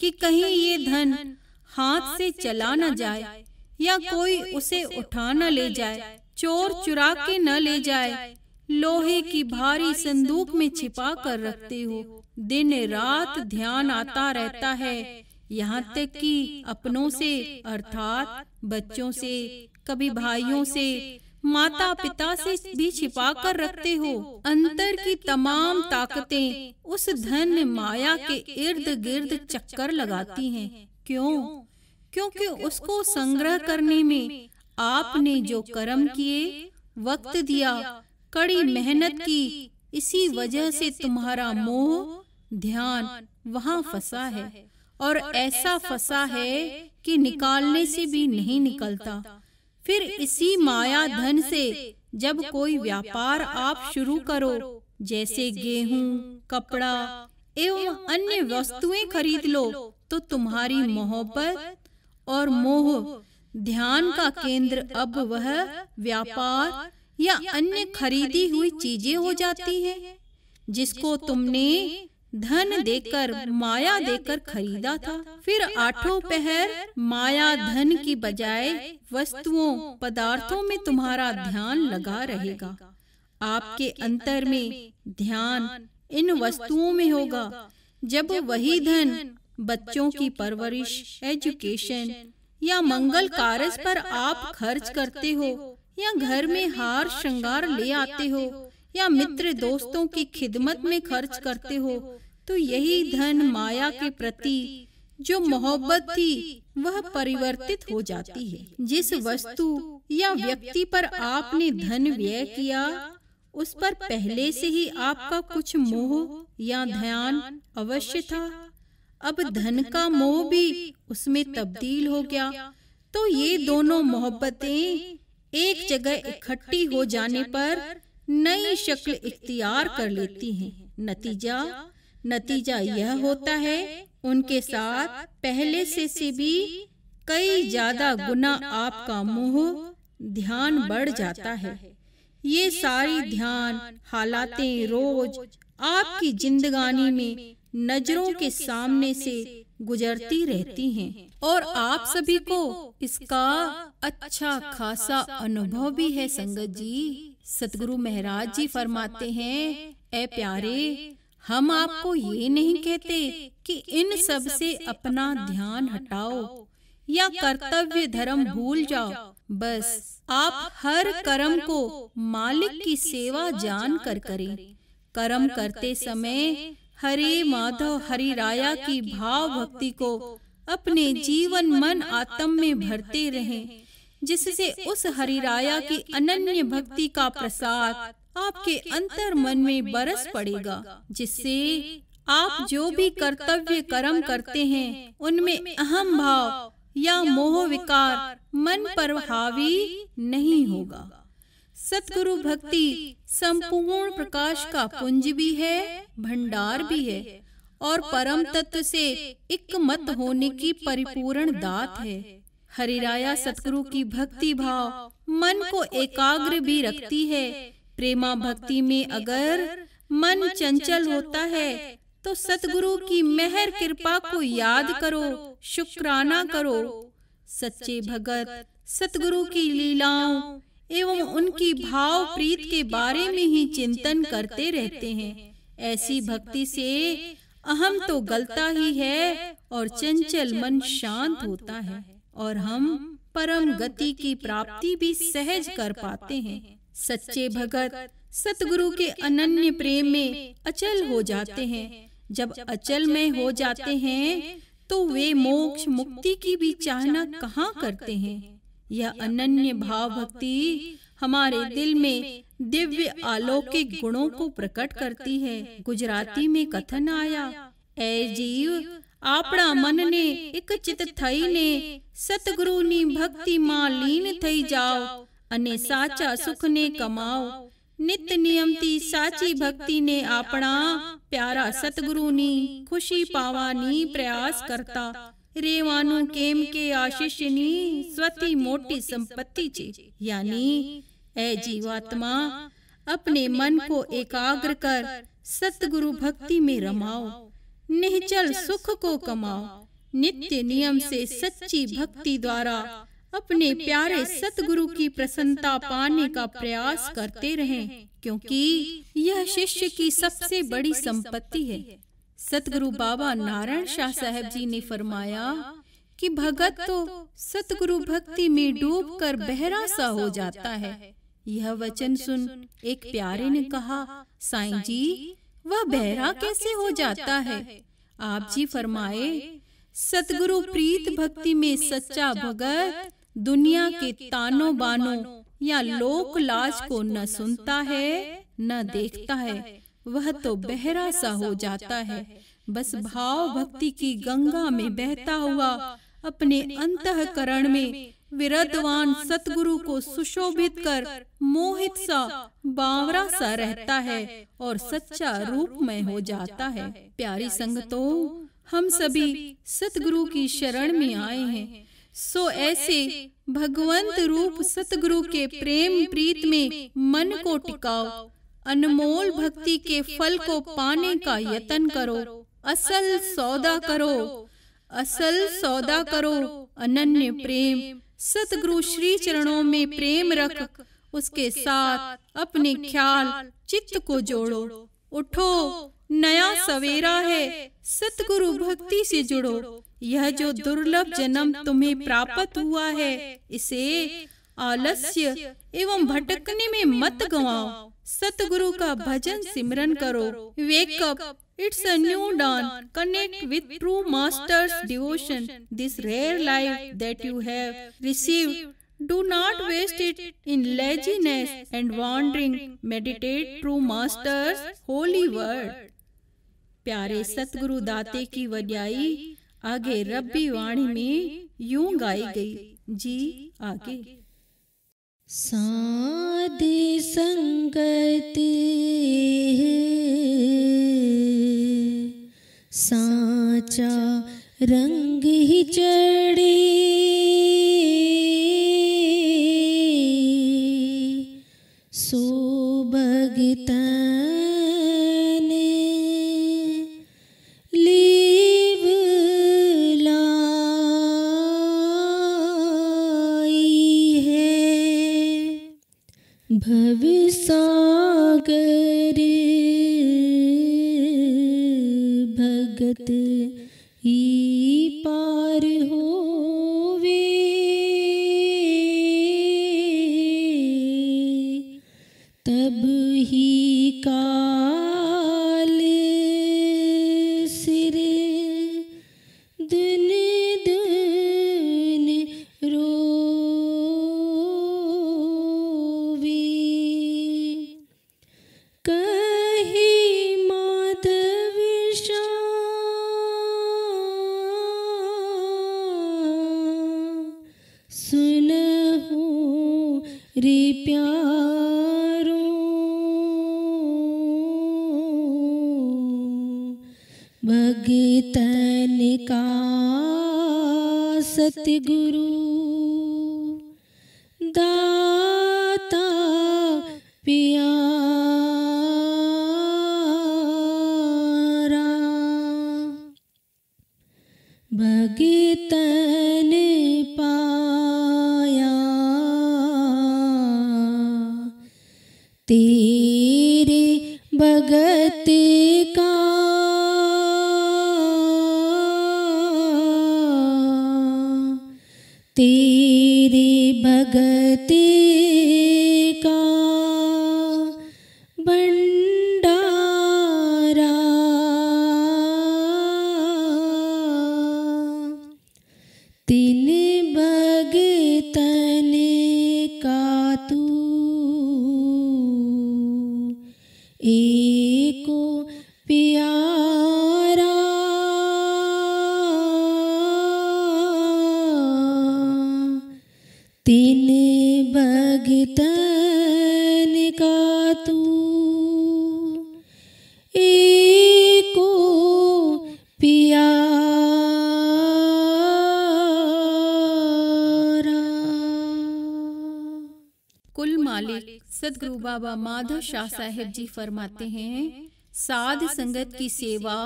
कि कहीं ये धन हाथ से चला न जाए या कोई उसे उठा न ले जाए, चोर चुरा के न ले जाए। लोहे की भारी संदूक में छिपा कर रखते हो। दिन रात ध्यान आता रहता है, यहाँ तक कि अपनों से अर्थात बच्चों से, कभी भाइयों से, माता पिता से भी छिपा कर रखते हो। अंतर की तमाम ताकतें उस धन माया के इर्द गिर्द चक्कर लगाती हैं। क्यों? क्योंकि उसको संग्रह करने में आपने जो कर्म किए, वक्त दिया, कड़ी मेहनत की, इसी वजह से तुम्हारा मोह ध्यान वहाँ फंसा है, और ऐसा फंसा है कि निकालने से भी नहीं निकलता। फिर इसी माया धन से जब कोई व्यापार आप शुरू करो, जैसे गेहूं, कपड़ा एवं अन्य वस्तुएं खरीद लो, तो तुम्हारी मोहब्बत और मोह ध्यान का केंद्र अब वह व्यापार या अन्य खरीदी हुई चीजें हो जाती हैं, जिसको तुमने धन देकर, माया देकर खरीदा था। फिर आठों पहर माया धन की बजाय वस्तुओं, पदार्थों में तुम्हारा ध्यान लगा रहेगा। आपके अंतर में ध्यान इन वस्तुओं में होगा। जब वही धन बच्चों की परवरिश, एजुकेशन या मंगल कार्य पर आप खर्च करते हो, या घर में हार श्रृंगार ले आते हो, या मित्र दोस्तों की खिदमत में खर्च करते हो, तो यही धन माया के प्रति जो मोहब्बत थी वह परिवर्तित हो जाती है। जिस वस्तु या व्यक्ति पर आपने धन व्यय किया, उस पर पहले से ही आपका कुछ मोह या ध्यान अवश्य था। अब धन का मोह भी उसमें तब्दील हो गया, तो ये दोनों मोहब्बतें एक जगह इकट्ठी हो जाने पर नई शक्ल इख्तियार कर लेती हैं। नतीजा यह होता है, उनके साथ पहले से भी कई ज्यादा गुना आपका मोह ध्यान बढ़ जाता है। ये सारी ध्यान हालातें रोज आपकी जिंदगानी में नजरों के सामने से गुजरती रहती हैं, और आप सभी को इसका अच्छा खासा अनुभव भी है। संगत जी, सतगुरु महाराज जी फरमाते हैं, ऐ प्यारे, हम आपको ये नहीं कहते कि इन सब से अपना ध्यान हटाओ या कर्तव्य धर्म भूल जाओ। बस आप हर कर्म को मालिक की सेवा जान कर करें। कर्म करते समय हरे माधव हरि राया की भाव भक्ति को अपने जीवन मन आत्म में भरते रहें, जिससे उस हरि राया की अनन्य भक्ति का प्रसाद आपके अंतर मन में बरस पड़ेगा, जिससे आप जो भी कर्तव्य कर्म करते हैं उनमें अहम भाव या मोह विकार मन पर हावी नहीं होगा। सतगुरु भक्ति संपूर्ण प्रकाश का पुंज भी है, भंडार भी है और परम तत्व से एकमत होने की परिपूर्ण दात है। हरिराया सतगुरु की भक्ति भाव मन को एकाग्र भी रखती है। प्रेमा भक्ति में अगर मन चंचल होता है तो सतगुरु की मेहर कृपा को याद करो, शुक्राना करो। सच्चे भगत सतगुरु की लीलाओं एवं उनकी भाव प्रीत के बारे में ही चिंतन करते रहते हैं। ऐसी भक्ति से अहम तो गलता ही है और चंचल मन शांत होता है और हम परम गति की प्राप्ति भी सहज कर पाते हैं। सच्चे भगत सतगुरु के अनन्य प्रेम में अचल हो जाते हैं। जब अचल में हो जाते हैं तो वे मोक्ष मुक्ति की भी चाहना कहाँ करते हैं। यह अनन्य भाव भक्ति हमारे दिल में दिव्य अलौकिक गुणों को प्रकट करती है। गुजराती में कथन आया, ए जीव आपड़ा मन ने एक चित थई ने सतगुरु नी भक्ति मां लीन थई जाओ अने साचा सुख ने कमाओ। नित्य नियमती साची भक्ति ने आपड़ा प्यारा सतगुरु नी खुशी पावानी प्रयास करता रेवानु केम के आशीष नी स्वती मोटी संपत्ति चे। यानी ए जीवात्मा अपने मन को एकाग्र कर सतगुरु भक्ति में रमाओ, निश्चल सुख को कमाओ। नित्य नियम से सच्ची भक्ति द्वारा अपने प्यारे सतगुरु की प्रसन्नता पाने का प्रयास करते रहें, क्योंकि यह शिष्य की सबसे बड़ी संपत्ति है। सतगुरु बाबा नारायण शाह साहब जी ने फरमाया कि भगत तो सतगुरु भक्ति में डूबकर बहरा सा हो जाता है। यह वचन सुन एक प्यारे ने कहा, साईं जी वह बहरा कैसे हो जाता है? आप जी फरमाए, सतगुरु प्रीत भक्ति में सच्चा भगत दुनिया के तानों बानों या लोक लाज को न सुनता है न देखता है, वह तो बहरा सा हो जाता है। बस भाव भक्ति की गंगा में बहता हुआ अपने अंतःकरण में विरतवान सतगुरु को सुशोभित कर मोहित सा बावरा सा रहता है और सच्चा रूप में हो जाता है। प्यारी संगतों, हम सभी सतगुरु की शरण में आए हैं, सो ऐसे भगवंत रूप सतगुरु के प्रेम प्रीत में मन को टिकाओ। अनमोल भक्ति के फल को पाने का यत्न करो। असल सौदा करो, असल सौदा करो। अनन्य प्रेम सतगुरु श्री चरणों में प्रेम रख, उसके साथ अपने ख्याल चित्त को जोड़ो। उठो, नया सवेरा है, सतगुरु भक्ति से जुड़ो। यह जो दुर्लभ जन्म तुम्हें प्राप्त हुआ है, इसे आलस्य एवं भटकने में मत गंवाओ। सतगुरु का भजन सिमरन करो। Wake up, it's a new dawn. Connect with true master's devotion. This rare life that you have received, do not waste it in laziness and wandering. Meditate true master's holy word. प्यारे सतगुरु दाते की वड्याई आगे रब्बी वाणी में यूं गाई गई। जी आगे। साध संगत साचा रंग ही चढ़े, सो भगतन लीव लाई है। भव सागर भगत ही पार होवे, तब ही काल रे प्यारों, भगतन का सतगुरु दाता प्यारा, भगतन पाया तेरे भगत का, तेरे भगत का भंडारा, तीन भगतन का तू एको प्यारा, तीन भगतन का तू एको प्यारा। कुल मालिक सदगुरु बाबा माधव शाह साहेब जी फरमाते हैं, साध संगत की सेवा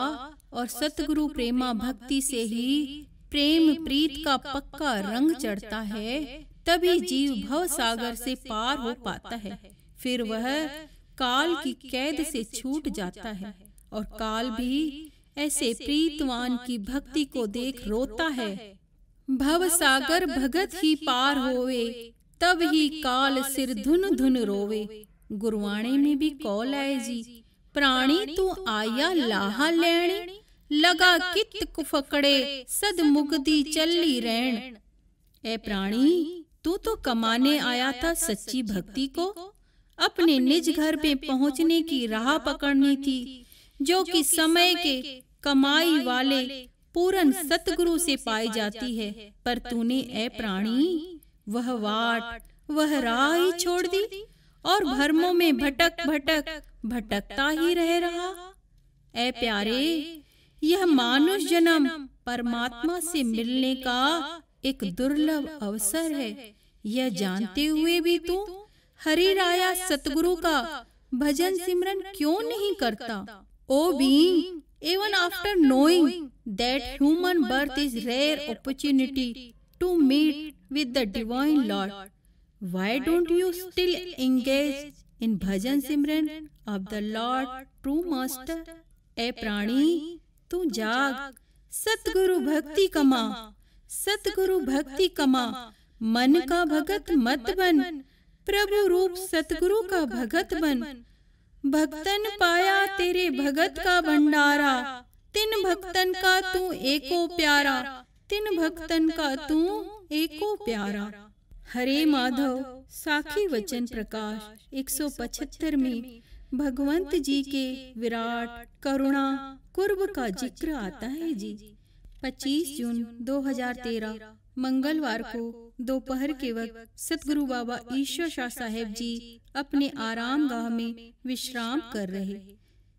और सतगुरु प्रेमा भक्ति से ही प्रेम प्रीत का पक्का रंग चढ़ता है, तभी जीव भव सागर से पार हो पाता है। फिर वह काल की कैद से छूट जाता है और काल भी ऐसे प्रीतवान की भक्ति को देख रोता है। भव सागर भगत ही पार होवे, तब ही काल सिर धुन धुन रोवे। गुरवाणी में भी कौल है जी, प्राणी तू आया लाहा लैणी, लगा कित कुफकड़े सद मुगदी चली रैण। ए प्राणी, तू तो कमाने आया था सच्ची भक्ति को, अपने निज घर पे पहुंचने की राह पकड़नी थी, जो कि समय के कमाई वाले पूरन सतगुरु से पाई जाती है। पर तूने ए प्राणी वह वाट वह राह ही छोड़ दी और भरमों में भटक भटक भटकता ही रह रहा। ए प्यारे, यह मानुष जन्म परमात्मा से मिलने का एक दुर्लभ अवसर है। यह जानते हुए भी तू हरि राया सतगुरु का भजन सिमरन क्यों नहीं करता? ओ being, even after knowing that human birth is rare opportunity to meet with the divine Lord, why don't you still engage in bhajan simran of the Lord true master? ए प्राणी, तू जाग, सतगुरु भक्ति कमा, सतगुरु भक्ति कमा, मन का भगत मत बन, प्रभु रूप सतगुरु का भगत बन। भक्तन पाया तेरे भगत का भंडारा, तिन भक्तन का तू एको प्यारा, तिन भक्तन का तू एको प्यारा। हरे माधव साखी वचन प्रकाश 175 में भगवंत जी के विराट करुणा कुर्ब का जिक्र आता है जी। 25 जून 2013 मंगलवार को दोपहर के वक्त सतगुरु बाबा ईश्वर शाह साहेब जी अपने आराम गाह में विश्राम कर रहे,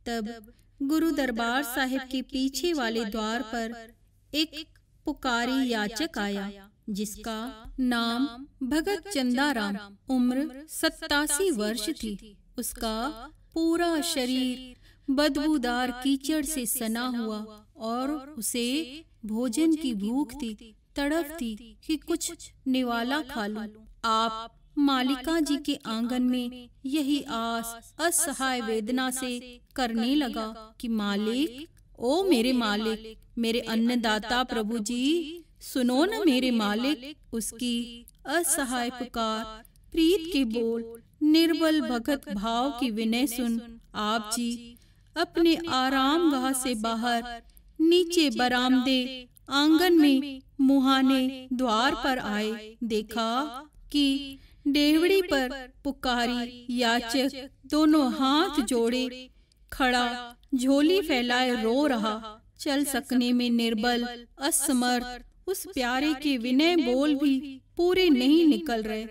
तब गुरु दरबार साहिब के पीछे वाले द्वार पर एक पुकारी याचक आया, जिसका नाम भगत चंदाराम, उम्र 87 वर्ष थी। उसका पूरा शरीर बदबूदार कीचड़ से सना हुआ और उसे भोजन की भूख थी, तड़प थी कि कुछ निवाला खा लूं। आप मालिका जी के आंगन में यही आस असहाय वेदना से करने लगा कि मालिक, ओ मेरे मालिक, मेरे अन्नदाता प्रभु जी, सुनो न मेरे मालिक। उसकी असहाय पुकार, प्रीत के बोल, निर्बल भगत भाव की विनय सुन आप जी अपने आराम गाह से बाहर नीचे बरामदे आंगन में मुहाने द्वार पर आए। देखा कि डेवड़ी पर पुकारी याचक दोनों हाथ जोड़े खड़ा झोली फैलाए रो रहा। चल सकने में निर्बल असमर्थ उस प्यारे के विनय बोल भी पूरे नहीं निकल रहे।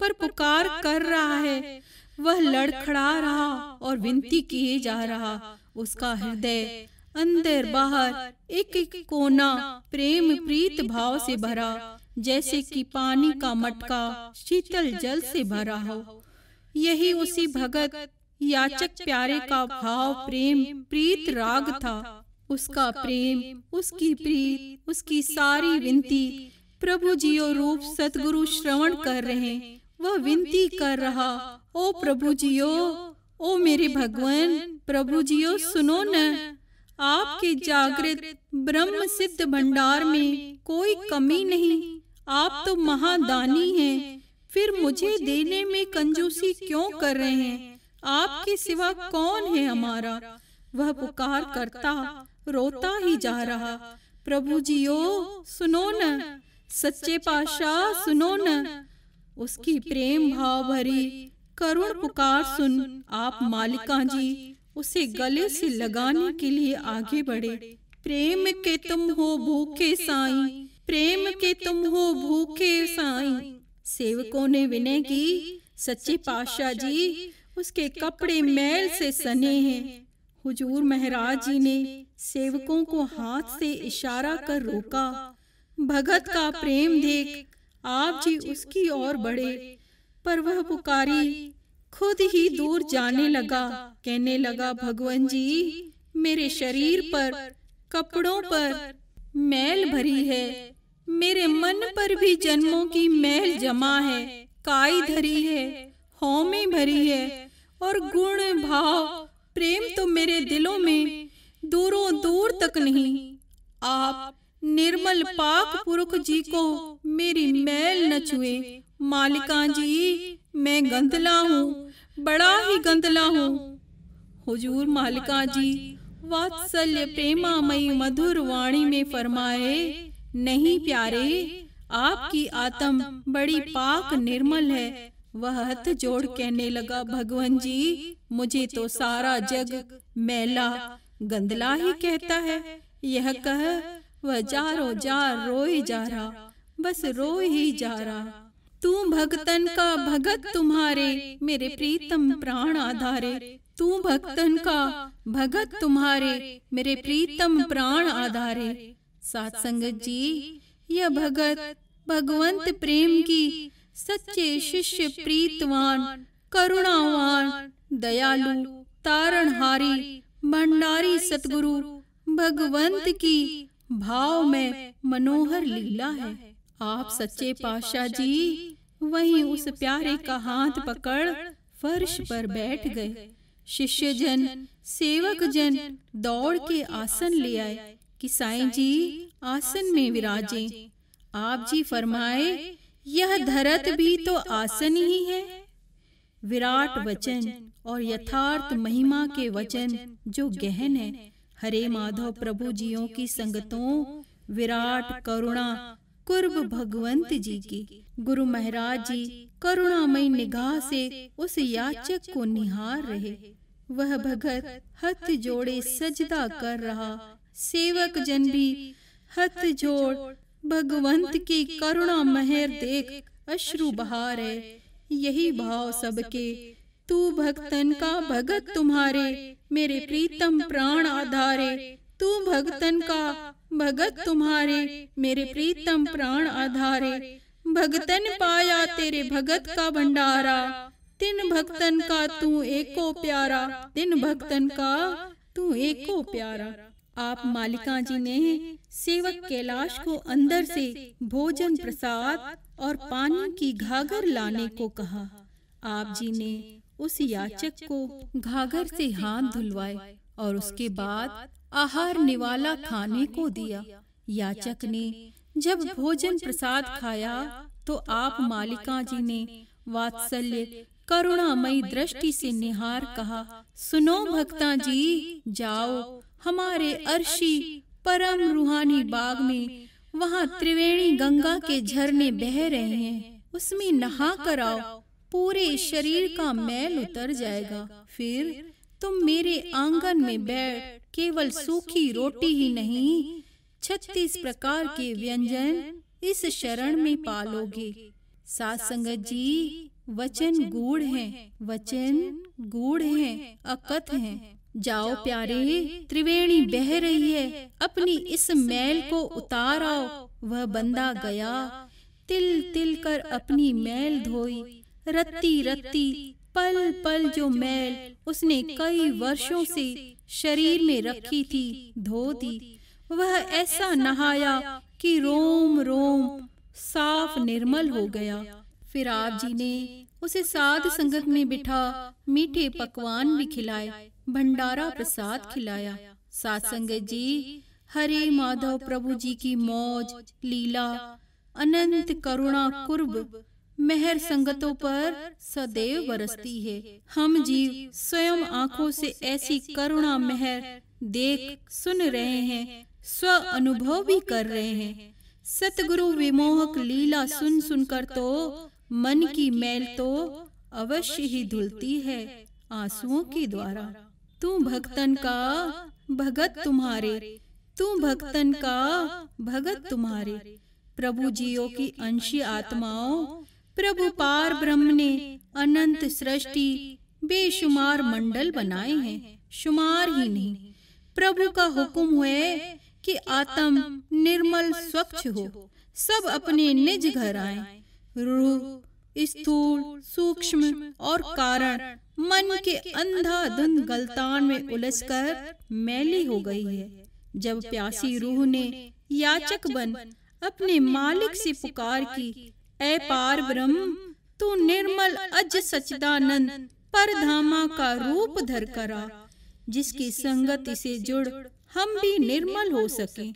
पर पुकार कर रहा है। वह लड़खड़ा रहा और विनती किए जा रहा। उसका हृदय अंदर बाहर एक एक कोना प्रेम प्रीत भाव से भरा, जैसे कि पानी का मटका शीतल जल से भरा हो। यही उसी भगत याचक प्यारे का भाव प्रेम प्रीत राग था। उसका प्रेम, उसकी प्रीत, उसकी सारी विनती प्रभु जियो रूप सतगुरु श्रवण कर रहे हैं। वह विनती कर रहा, ओ प्रभु जियो, ओ मेरे भगवान, प्रभु जियो सुनो न। आपके जागृत ब्रह्म सिद्ध भंडार में कोई कमी नहीं। आप तो महादानी हैं, फिर मुझे देने में कंजूसी क्यों कर रहे हैं? आपके सिवा कौन है हमारा? वह पुकार करता रोता ही जा रहा। प्रभु जियो सुनो न, सच्चे पातशाह सुनो न। उसकी प्रेम भाव भरी करुण पुकार सुन आप मालिका जी उसे गले से लगाने के लिए आगे बढ़े। प्रेम के तुम हो भूखे साईं, प्रेम के तुम हो भूखे साईं। सेवकों ने विनय की, सच्चे पातशाह जी उसके कपड़े मैल से सने हैं। हुजूर महाराज जी ने सेवकों को हाथ से इशारा कर रोका। भगत का प्रेम देख आप जी उसकी ओर बढ़े, पर वह पुकारी खुद ही दूर जाने लगा। कहने लगा, भगवान जी मेरे शरीर पर, कपड़ों पर मैल भरी है, मेरे मन पर भी जन्मों की मैल जमा है, काई धरी है, हौमे भरी है, और गुण भाव प्रेम तो मेरे दिलों में दूरों दूर तक नहीं। आप निर्मल पाक पुरुष जी को मेरी मैल न छुए। मालिका जी मैं गंदला हूँ, बड़ा ही गंदला हूँ। हुजूर मालिका जी वात्सल्य प्रेमामयी मधुर वाणी में फरमाए, नहीं प्यारे, आपकी आत्म बड़ी पाक निर्मल है। वह हाथ जोड़ कहने लगा, भगवान जी मुझे तो सारा जग मैला गंदला ही कहता है। यह कह वह जारो जार रोए जा रहा, बस रो ही जा रहा। तू भक्तन का भगत तुम्हारे, मेरे प्रीतम प्राण आधारे। तू भक्तन का भगत तुम्हारे, मेरे प्रीतम प्राण आधारे। साथ संगत जी, यह भगत भगवंत प्रेम की सच्चे शिष्य प्रीतवान, करुणावान, दयालु, तारणहारी, भंडारी सतगुरु भगवंत की भाव में मनोहर लीला है। आप सच्चे पातशाह जी वहीं उस प्यारे का हाथ पकड़ फर्श पर बैठ गए। शिष्य जन, सेवक जन दौड़ के आसन ले आए कि साईं जी आसन में विराजे। आप जी फरमाए, यह धरत भी तो आसन ही है। विराट वचन और यथार्थ महिमा के वचन जो गहन है। हरे माधव प्रभु जियों की संगतों, विराट करुणा कुर्ब भगवंत जी की। गुरु महाराज जी करुणामयी निगाह से उस याचक को निहार रहे। वह भगत हाथ जोड़े सजदा कर रहा। सेवक जन भी हाथ जोड़ भगवंत की करुणा मेहर देख अश्रु बहा रहे। यही भाव सबके, तू भक्तन का भगत तुम्हारे, मेरे प्रीतम प्राण आधारे। तू भक्तन का भगत तुम्हारे, मेरे प्रीतम प्राण आधारे। भगतन पाया तेरे भगत का भंडारा, तिन भक्तन का तू एको प्यारा, तिन भक्तन का तू एको प्यारा। आप मालिका जी ने सेवक कैलाश को अंदर से भोजन प्रसाद और पानी की घाघर लाने को कहा। आप जी ने उस याचक को घाघर से हाथ धुलवाए और उसके बाद आहार निवाला खाने को दिया। याचक ने जब भोजन प्रसाद खाया तो आप मालिका जी ने वात्सल्य करुणामयी दृष्टि से निहार कहा, सुनो भक्ता जी, जाओ हमारे अर्शी परम रूहानी बाग में, वहाँ त्रिवेणी गंगा के झरने बह रहे हैं, उसमें नहा कर आओ, पूरे शरीर का मैल उतर जाएगा। फिर तुम मेरे आंगन में बैठ केवल सूखी रोटी ही नहीं, 36 प्रकार के व्यंजन इस शरण में पालोगे। साथ संगत जी, वचन गूढ़ हैं, वचन गूढ़ हैं, अकथ हैं। जाओ प्यारे, त्रिवेणी बह रही है, अपनी इस मैल को उतार आओ। वह बंदा गया, तिल तिल कर अपनी मैल धोई। रत्ती रत्ती पल पल जो मैल उसने कई वर्षों से शरीर में रखी थी, धो दी। वह ऐसा नहाया कि रोम रोम साफ निर्मल हो गया। फिर आप जी ने उसे साध संगत में बिठा मीठे पकवान भी खिलाए, भंडारा प्रसाद खिलाया। साध संगत जी, हरे माधव प्रभु जी की मौज लीला अनंत करुणा कुर्ब मेहर संगतों पर सदैव बरसती है। हम जीव स्वयं आंखों से ऐसी करुणा मेहर देख सुन रहे हैं, स्व अनुभव भी कर रहे हैं। सतगुरु विमोहक लीला सुन सुनकर तो मन की मैल तो अवश्य ही धुलती है आंसुओं के द्वारा। तू भक्तन का भगत तुम्हारे, तू भक्तन का भगत तुम्हारे। प्रभु जियों की अंशी आत्माओं, प्रभु पार ब्रह्म ने अनंत सृष्टि बेशुमार मंडल बनाए हैं, शुमार ही नहीं। प्रभु का हुक्म हुए कि आत्म निर्मल स्वच्छ हो, सब अपने निज घर आए। रूह स्थूल सूक्ष्म और कारण मन के अंधाधुंध गलतान में उलझकर मैली हो गई है। जब प्यासी रूह ने याचक बन अपने मालिक से पुकार की, ऐ पार ब्रह्म, तू निर्मल अज सच्चिदानंद परधामा का रूप धर करा, जिसकी संगति से जुड़ हम भी निर्मल हो सके,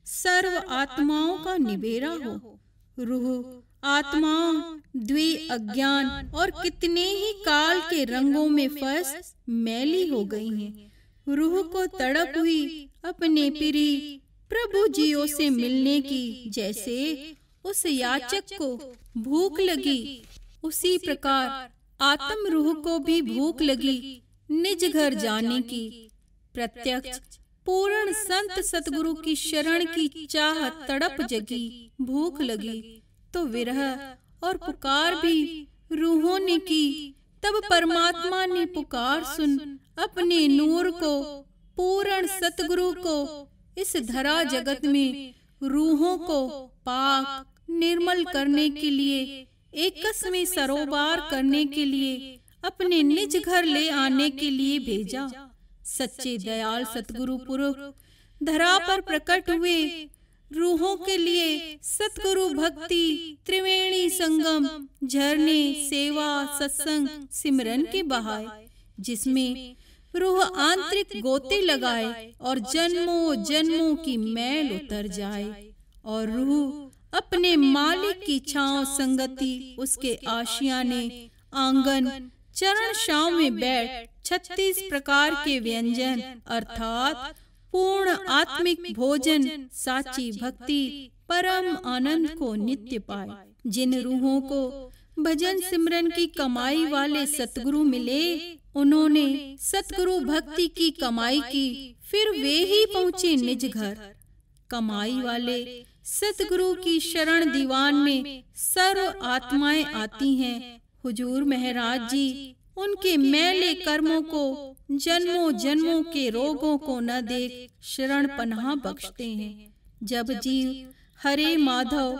सर्व आत्माओं का निबेरा हो। रूह आत्माओं द्वे अज्ञान और कितने ही काल के रंगों में फंस मैली हो गई हैं। रूह को तड़प हुई अपने प्रिय प्रभु जियों से मिलने की, जैसे उस याचक को भूख लगी, उसी प्रकार आत्म रूह को भी भूख लगी निज घर जाने की। प्रत्यक्ष पूर्ण संत सतगुरु की शरण की चाह तड़प जगी, भूख लगी तो विरह और पुकार भी रूहों ने की। तब परमात्मा ने पुकार सुन अपने नूर को, पूर्ण सतगुरु को इस धरा जगत में रूहों को पाक निर्मल करने के लिए, एकस में सरोबार करने के लिए, अपने निज घर ले आने के लिए भेजा। सच्चे दयाल सतगुरु पुरुष धरा पर प्रकट हुए रूहों के लिए सतगुरु भक्ति त्रिवेणी संगम झरने सेवा सत्संग सिमरन के बहाए, जिसमें रूह आंतरिक गोते लगाए और जन्मों जन्मों की मैल उतर जाए, और रूह अपने मालिक की छांव संगति उसके आशियाने आंगन चरण छांव में बैठ 36 प्रकार के व्यंजन अर्थात पूर्ण आत्मिक भोजन साची भक्ति परम आनंद को नित्य पाए। जिन रूहों को भजन सिमरन की कमाई वाले सतगुरु मिले, उन्होंने सतगुरु भक्ति की कमाई की, फिर वे ही पहुँचे निज घर। कमाई वाले सतगुरु की शरण दीवान में सर्व आत्माएं आती हैं। हुजूर महाराज जी उनके मैले कर्मों को, जन्मों जन्मों के रोगों को न देख शरण पनाह बख्शते हैं। जब जीव हरे माधव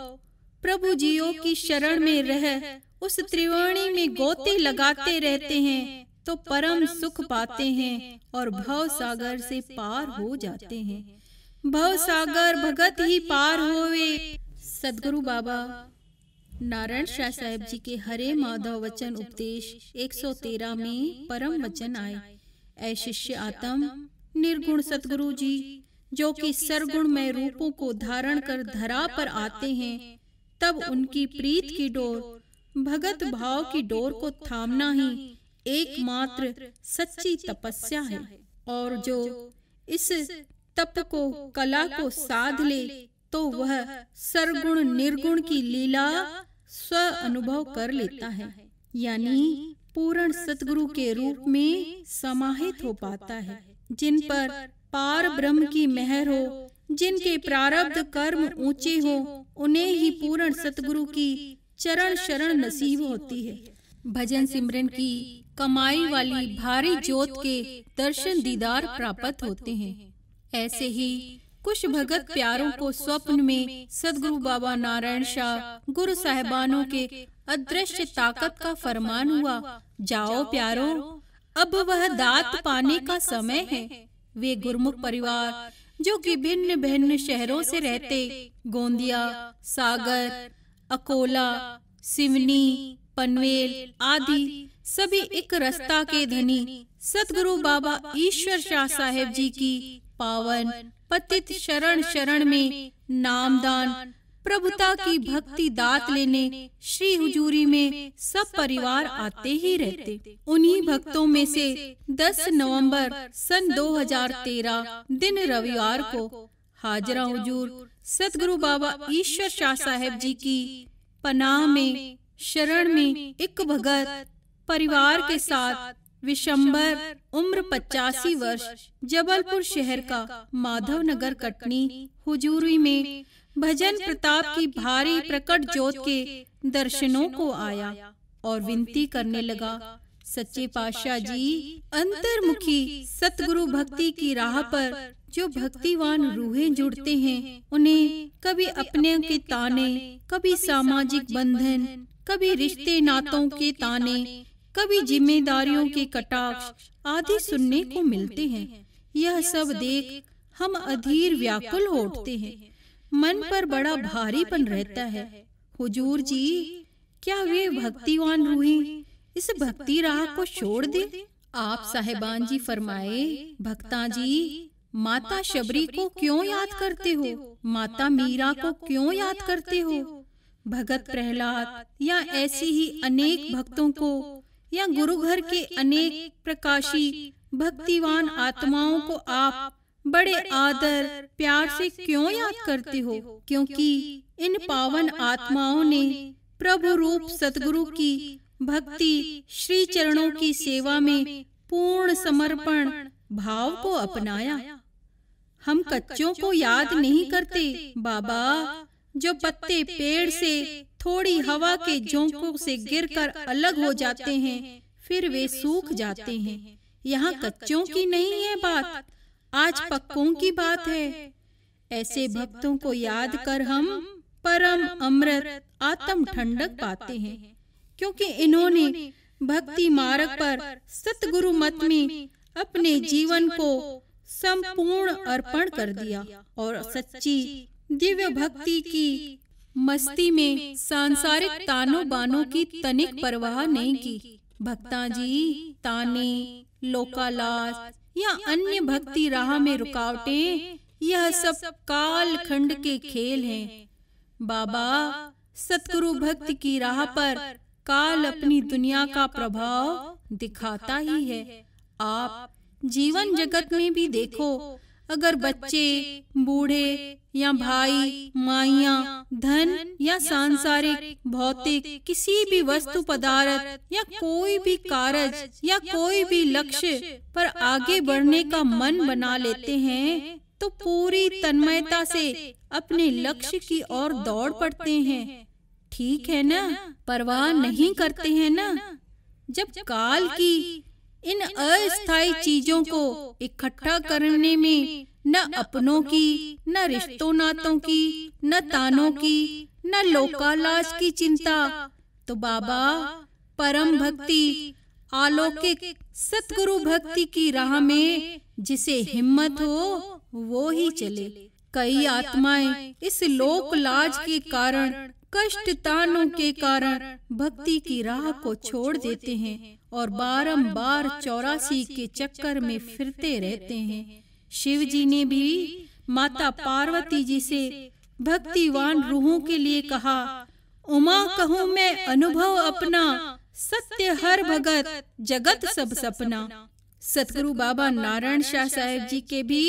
प्रभु जियों की शरण में रह उस त्रिवेणी में गोते लगाते रहते हैं तो परम सुख पाते हैं और भव सागर से पार हो जाते हैं। भव सागर भगत ही पार होवे। सदगुरु बाबा नारायण शाह साहेब जी के हरे माधव वचन उपदेश 113 में परम वचन आए। ऐ शिष्य आत्म निर्गुण सतगुरु जी जो कि सरगुणमय रूपों को धारण कर धरा पर आते हैं, तब उनकी प्रीत की डोर, भगत भाव की डोर को थामना ही एकमात्र सच्ची तपस्या है। और जो इस तप को कला को साध ले तो वह सरगुण निर्गुण की लीला स्व अनुभव कर लेता है, यानी पूर्ण सतगुरु के रूप में समाहित हो पाता है। जिन पर पार ब्रह्म की मेहर हो, जिनके प्रारब्ध कर्म ऊंचे हो, उन्हें ही पूर्ण सतगुरु की चरण शरण नसीब होती है। भजन सिमरन की कमाई वाली भारी जोत के दर्शन दीदार प्राप्त होते हैं। ऐसे ही कुछ भगत प्यारों को स्वप्न में सदगुरु बाबा नारायण शाह गुरु साहिबानों के अदृश्य ताकत का फरमान हुआ, जाओ प्यारो, अब वह दात पाने का समय है। वे गुरमुख परिवार जो कि भिन्न भिन्न शहरों से रहते गोंदिया, सागर, अकोला, सिवनी, पनवेल आदि सभी एक रस्ता के धनी सतगुरु बाबा ईश्वर शाह साहेब जी की पावन पतित शरण शरण में नामदान प्रभुता की भक्ति दात लेने श्री हुजूरी में सब परिवार आते ही रहते। उन्हीं भक्तों में से 10 नवंबर सन 2013 दिन रविवार को हाजरा हुजूर सतगुरु बाबा ईश्वर शाह साहेब जी की पनाह में शरण में एक भगत परिवार के साथ विशंबर उम्र 85 वर्ष जबलपुर शहर का माधव नगर कटनी हुजूरी में भजन प्रताप की भारी प्रकट जोत के दर्शनों को आया और विनती करने लगा, सच्चे पातशाह जी, अंतर्मुखी सतगुरु भक्ति की राह पर जो भक्तिवान रूहें जुड़ते हैं, उन्हें कभी अपने के ताने, कभी सामाजिक बंधन, कभी रिश्ते नातों के ताने, कभी जिम्मेदारियों के कटाक्ष आदि सुनने को मिलते हैं। यह सब देख हम अधीर व्याकुल हो उठते हैं, मन पर बड़ा भारीपन रहता है। हुजूर जी, क्या वे भक्तिवान रूहें इस भक्ति राह को छोड़ दे? आप साहिबान जी फरमाए, भक्ता जी, माता शबरी को क्यों याद करते हो? माता मीरा को क्यों याद करते हो? भगत प्रहलाद या ऐसी ही अनेक भक्तों को या गुरु घर के अनेक प्रकाशी भक्तिवान आत्माओं को आप बड़े आदर प्यार से क्यों याद करते हो? क्योंकि इन पावन आत्माओं ने प्रभु रूप सतगुरु की भक्ति श्री चरणों की सेवा में पूर्ण समर्पण भाव को अपनाया। हम कच्चों को याद नहीं करते बाबा, जो पत्ते पेड़ से थोड़ी हवा के झोंकों से गिरकर अलग हो जाते हैं, फिर वे सूख जाते हैं। यहाँ कच्चों की नहीं है बात, आज पक्कों की बात है। ऐसे भक्तों को याद कर हम परम अमृत आत्म ठंडक पाते हैं, क्योंकि इन्होंने भक्ति मार्ग पर सतगुरु मत में अपने जीवन को संपूर्ण अर्पण कर दिया और सच्ची दिव्य भक्ति की मस्ती में सांसारिक तानों बानों की तनिक परवाह नहीं की। भक्ता जी, ताने, लोकालाज या अन्य भक्ति राह में रुकावटें, यह सब काल खंड के खेल हैं। बाबा, सतगुरु भक्ति की राह पर काल अपनी दुनिया का प्रभाव दिखाता ही है। आप जीवन जगत में भी देखो, अगर बच्चे, बूढ़े या भाई, माइयाँ, धन या सांसारिक भौतिक किसी भी वस्तु पदार्थ या कोई भी कारज या कोई भी लक्ष्य पर आगे बढ़ने का मन बना लेते हैं, तो पूरी तन्मयता से अपने लक्ष्य की ओर दौड़ पड़ते हैं। ठीक है ना? परवाह नहीं करते हैं ना? जब काल की इन अस्थायी चीजों को इकट्ठा करने में न अपनों की, न रिश्तों नातों की, न तानों की, न लोकालाज की चिंता, तो बाबा परम भक्ति अलौकिक सतगुरु भक्ति की राह में जिसे हिम्मत हो वो ही चले। कई आत्माएं इस लोकलाज के कारण, कष्ट तानों के कारण भक्ति की राह को छोड़ देते हैं और बारंबार 84 के चक्कर में फिरते रहते हैं। शिव जी ने भी माता पार्वती जी से भक्तिवान रूहों के लिए कहा, उमा कहूँ मैं अनुभव अपना, सत्य हर भगत जगत सब सपना। सतगुरु बाबा नारायण शाह साहेब जी के भी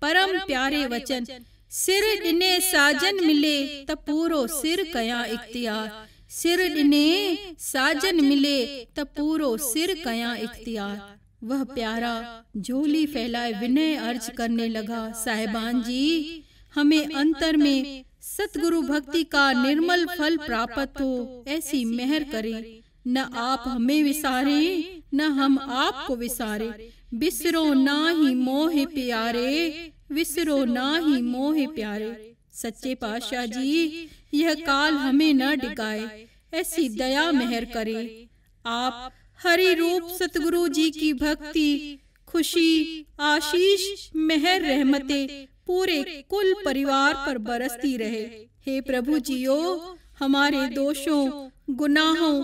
परम प्यारे वचन, सिर डिने साजन मिले त पूरो सिर कया इख्तियार। सिर डिने साजन मिले त पूरो सिर कया इख्तियार। वह प्यारा झोली फैलाए विनय अर्ज करने लगा, साहिबान जी, हमें अंतर में सतगुरु भक्ति का निर्मल फल प्राप्त हो, ऐसी मेहर करे। न आप हमें विसारे, न हम आपको विसारे। बिसरो ना ही मोहे प्यारे, विसरो ना ही मोहे प्यारे। सच्चे पातशाह जी, यह काल हमें न डिगाए, ऐसी दया मेहर करे। आप हरि रूप सतगुरु जी की भक्ति, खुशी, आशीष, मेहर, रहमते पूरे कुल परिवार पर बरसती रहे। हे प्रभु जियो, हमारे दोषों, गुनाहों,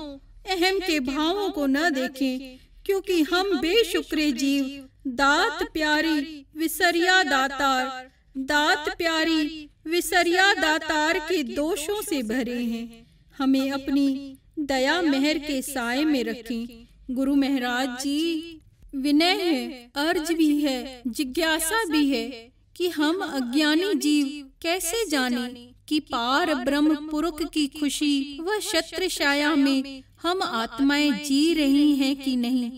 अहम के भावों को न देखें, क्योंकि हम बेशुक्रे जीव, दात प्यारी विसरिया दातार, दात प्यारी विसरिया दातार के दोषों से भरे हैं। हमें अपनी दया मेहर के साए में रखें। गुरु महाराज जी, विनय है, अर्ज भी है, जिज्ञासा भी है कि हम अज्ञानी जीव कैसे जाने कि पार ब्रह्म पुरुष की खुशी व छत्र छाया में हम आत्माएं जी रही हैं कि नहीं।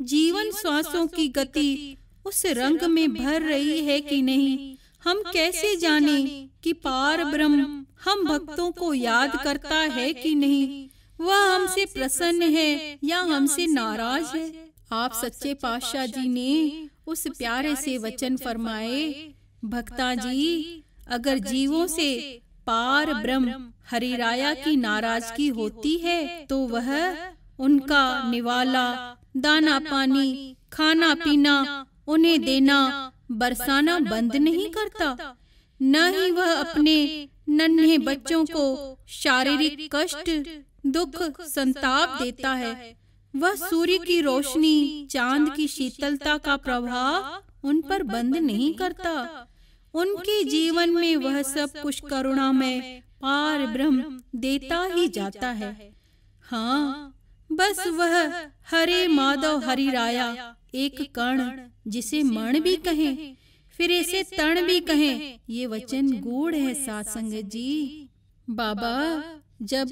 जीवन श्वासों की गति उस रंग में भर रही है कि नहीं। हम कैसे जाने कि पार ब्रह्म हम भक्तों को याद करता है कि नहीं। वह हमसे प्रसन्न है या हमसे नाराज है। आप सच्चे पातशाह जी ने उस प्यारे से वचन फरमाए, भक्ता जी, अगर जीवों से पार ब्रह्म हरि राया की नाराजगी होती है तो वह उनका निवाला, दाना पानी, खाना पीना, उन्हें देना, बरसाना बंद नहीं करता। न ही वह अपने नन्हे बच्चों को शारीरिक कष्ट, दुख, संताप देता है। वह सूर्य की रोशनी, चांद की शीतलता का प्रभाव उन पर बंद नहीं करता। उनके जीवन में वह सब कुछ करुणामय पार ब्रह्म देता ही जाता है। हाँ, बस वह हरे माधव हरि राया एक कण, जिसे मण भी कहें, फिर इसे तण भी कहें, ये वचन गूढ़ है साध संगत जी। बाबा, जब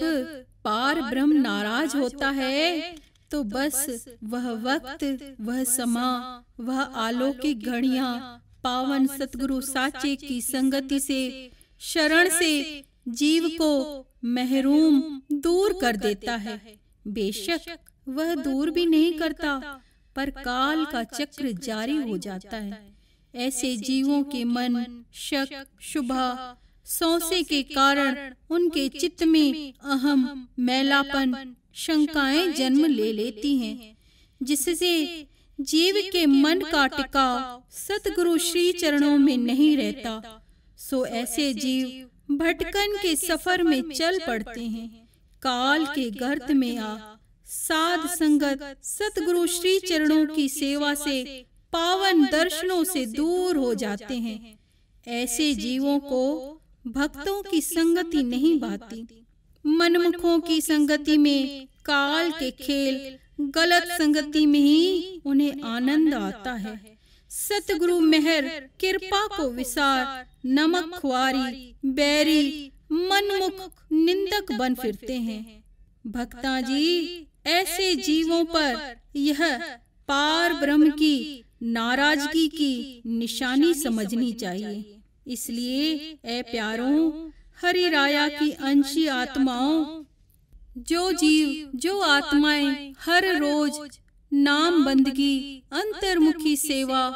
पार ब्रह्म नाराज होता है तो बस वह वक्त, वह समा, वह अलौकिक घड़ियां पावन सतगुरु साचे की संगति से, शरण से जीव को महरूम दूर कर देता है। बेशक वह दूर भी नहीं करता, पर काल का चक्र जारी हो जाता है। ऐसे जीवों के मन शक, शुभा, संशय के कारण उनके चित्त में अहम, मैलापन, शंकाएं जन्म ले लेती हैं, जिससे जीव के मन का टिकाव सतगुरु श्री चरणों में नहीं रहता। सो ऐसे जीव भटकन के सफर में चल पड़ते हैं। काल के गर्त में आ साध संगत सतगुरु श्री चरणों की सेवा से, पावन दर्शनों से दूर हो जाते हैं। ऐसे जीवों को भक्तों की संगति नहीं भाती। मनमुखों की संगति में काल के खेल, गलत संगति में ही उन्हें आनंद आता है। सतगुरु मेहर कृपा को विसार, नमक खुआरी, बैरी, मनमुख, निंदक बन फिरते हैं। भक्ता जी, ऐसे जीवों पर यह पार ब्रह्म की नाराजगी की निशानी समझनी चाहिए। इसलिए ऐ प्यारों, हरि राया की अंशी आत्माओं, जो जीव, जो आत्माएं हर रोज नाम बंदगी, अंतर्मुखी सेवा,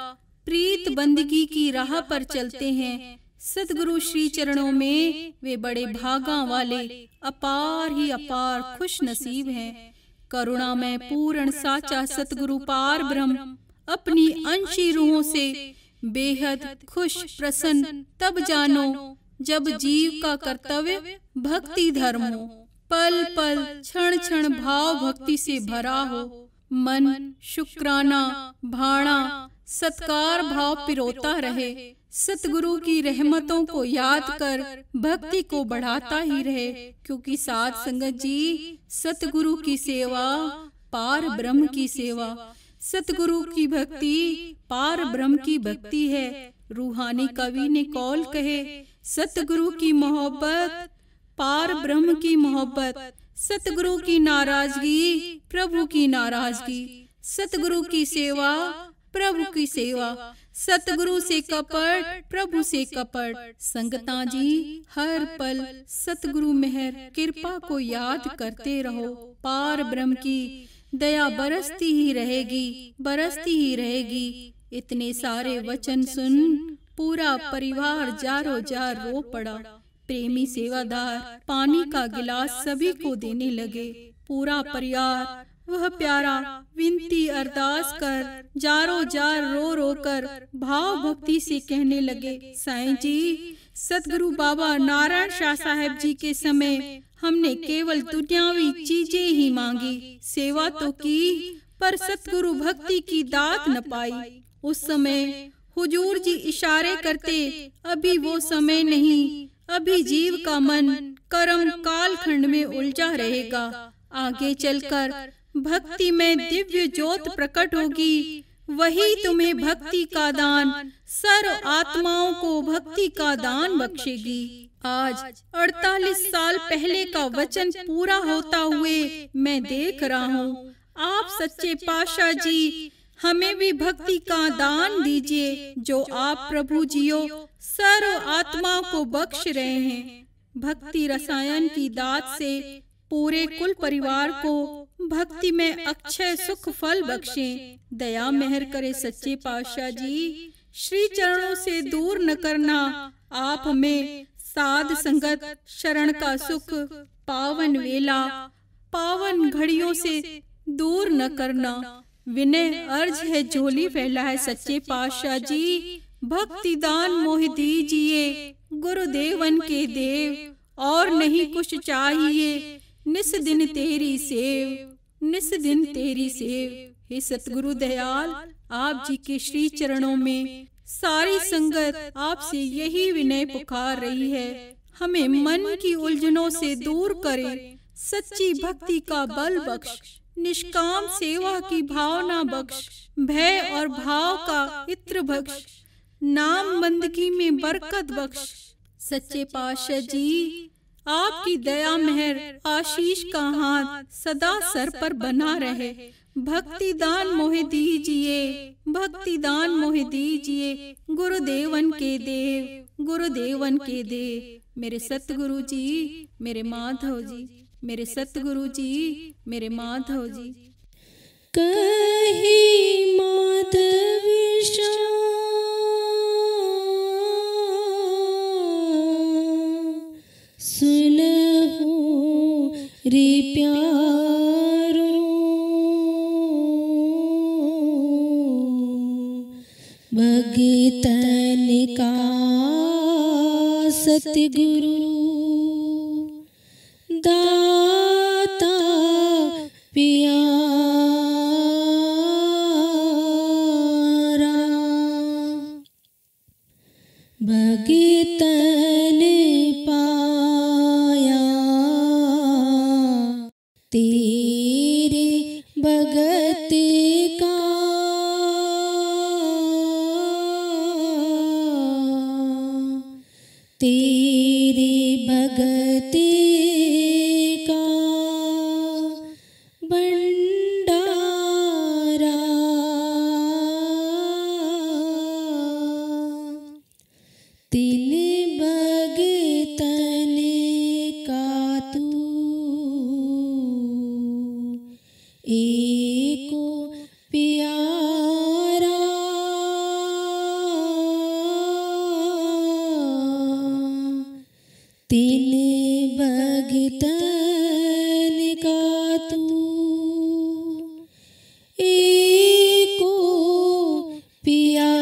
प्रीत बंदगी की राह पर चलते हैं, सतगुरु श्री चरणों में वे बड़े भागा वाले, अपार ही अपार खुश नसीब हैं। करुणा में पूर्ण साचा सतगुरु पार ब्रह्म अपनी अंशी रूहों से बेहद खुश प्रसन्न तब जानो जब जीव का कर्तव्य भक्ति धर्म हो, पल पल क्षण क्षण भाव भक्ति से भरा हो, मन शुक्राना भाणा सत्कार भाव पिरोता रहे, सतगुरु की रहमतों को याद कर भक्ति को बढ़ाता ही रहे। क्योंकि साध संगत जी, सतगुरु की सेवा पार ब्रह्म की सेवा, सतगुरु की भक्ति पार ब्रह्म की भक्ति है। रूहानी कवि ने कौल कहे, सतगुरु की मोहब्बत पार ब्रह्म की मोहब्बत, सतगुरु की नाराजगी प्रभु की नाराजगी, सतगुरु की सेवा प्रभु की सेवा, सतगुरु से कपट, प्रभु से कपट। संगता जी हर पल सतगुरु मेहर कृपा को याद करते रहो। पार ब्रह्म की दया बरसती ही रहेगी, बरसती ही रहेगी। इतने सारे वचन सुन पूरा परिवार जारो जार रो पड़ा। प्रेमी सेवादार पानी का गिलास सभी को देने लगे। पूरा परिवार वह प्यारा विनती अरदास कर जारो जार रो रो कर भाव भक्ति से कहने लगे, साईं जी, सतगुरु बाबा नारायण शाह साहेब जी के समय हमने केवल दुनियावी चीजें ही मांगी, सेवा तो की, पर सतगुरु भक्ति की दात न पाई। उस समय हुजूर जी इशारे करते, अभी वो समय नहीं, अभी जीव का मन कर्म कालखंड में उलझा रहेगा। आगे चलकर भक्ति में दिव्य ज्योत प्रकट होगी, वही तुम्हें भक्ति का दान, सर्व आत्माओं को भक्ति का दान बख्शेगी। आज 48 साल पहले का वचन पूरा होता हुए मैं देख रहा हूँ। आप सच्चे पातशाह जी हमें भी भक्ति का दान दीजिए, जो आप प्रभु जियो सर्व आत्माओं को बख्श रहे हैं। भक्ति रसायन की दात से पूरे कुल परिवार को भक्ति में अक्षय सुख फल बख्शें। दया मेहर करे सच्चे पातशाह जी, श्री चरणों से दूर न करना। आप हमें साध संगत शरण का सुख, पावन वेला, पावन घड़ियों से दूर न करना। विनय अर्ज है झोली फैला है सच्चे पातशाह जी, भक्ति दान मोह दीजिए गुरुदेवन के देव, और नहीं कुछ चाहिए, निस दिन तेरी सेव, निस दिन तेरी सेव। हे सतगुरु दयाल, आप जी के श्री चरणों में सारी संगत आपसे यही विनय पुकार रही है, हमें मन की उलझनों से दूर करें, सच्ची भक्ति का बल बख्श, निष्काम सेवा की भावना बख्श, भय और भाव का इत्र बख्श, नाम बंदगी में बरकत बख्श। सच्चे पातशाह जी, आपकी दया मेहर आशीष का हाथ सदा सर पर बना रहे। भक्ति दान मोह दीजिए, भक्ति दान मोह दीजिए गुरुदेवन के देव, गुरुदेवन के देव। मेरे सतगुरु जी, मेरे माधव जी, मेरे सतगुरु जी, मेरे माधव जी। कही माधव सुनहु रे प्यारो, भगतन का सतगुरु दाता प्यारा, भगतन पाया तेरे भगत का, तेरे भगत का भंडारा, तिन भगतन का तू एको प्यारा, तिन भगतन का तू एको प्यारा।